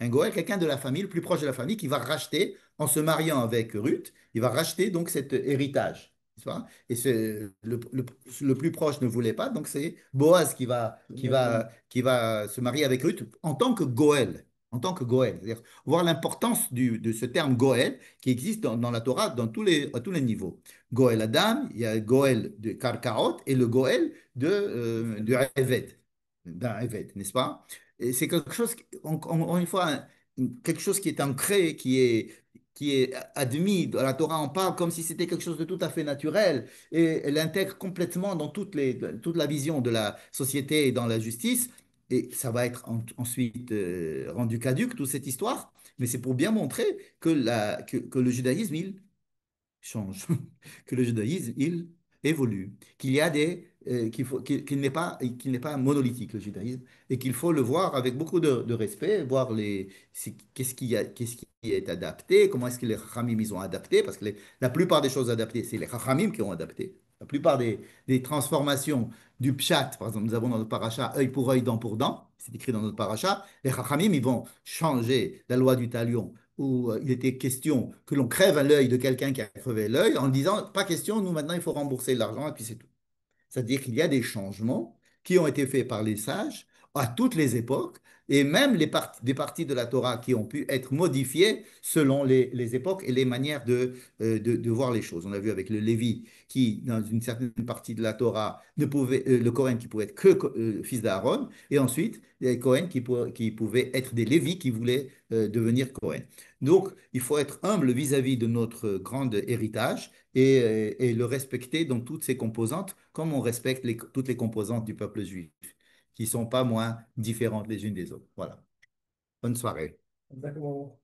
Un Goël, quelqu'un de la famille, le plus proche de la famille, qui va racheter, en se mariant avec Ruth, il va racheter donc cet héritage. Et le plus proche ne voulait pas, donc c'est Boaz qui va se marier avec Ruth en tant que Goël. En tant que Goël. C'est-à-dire voir l'importance de ce terme Goël qui existe dans la Torah à tous les niveaux. Goël Adam, il y a Goël de Karkaot et le Goël de Eved, d'un Eved, n'est-ce pas? Et c'est quelque chose, encore une fois, quelque chose qui est ancré, qui est admis. Dans la Torah, on parle comme si c'était quelque chose de tout à fait naturel et elle intègre complètement dans toute la vision de la société et dans la justice. Et ça va être ensuite rendu caduque, toute cette histoire. Mais c'est pour bien montrer que le judaïsme, il change, que le judaïsme, il évolue, qu'il n'est pas monolithique, le judaïsme, et qu'il faut le voir avec beaucoup de respect, voir qu'est-ce qui est adapté, comment est-ce que les Chachamim ils ont adapté, parce que la plupart des choses adaptées, c'est les Chachamim qui ont adapté. La plupart des transformations du pshat, par exemple, nous avons dans notre paracha œil pour œil, dent pour dent, c'est écrit dans notre paracha, les Chachamim, ils vont changer la loi du talion où il était question que l'on crève à l'œil de quelqu'un qui a crevé l'œil en disant, pas question, nous maintenant il faut rembourser l'argent et puis c'est tout. C'est-à-dire qu'il y a des changements qui ont été faits par les sages à toutes les époques, et même des parties de la Torah qui ont pu être modifiées selon les époques et les manières de voir les choses. On a vu avec le Lévi qui, dans une certaine partie de la Torah, ne pouvait, le Cohen qui pouvait être que fils d'Aaron, et ensuite les Cohen qui pouvaient être des Lévis qui voulaient devenir Cohen. Donc, il faut être humble vis-à-vis de notre grand héritage et le respecter dans toutes ses composantes, comme on respecte toutes les composantes du peuple juif, qui ne sont pas moins différentes les unes des autres. Voilà. Bonne soirée. Exactement.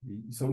Il semble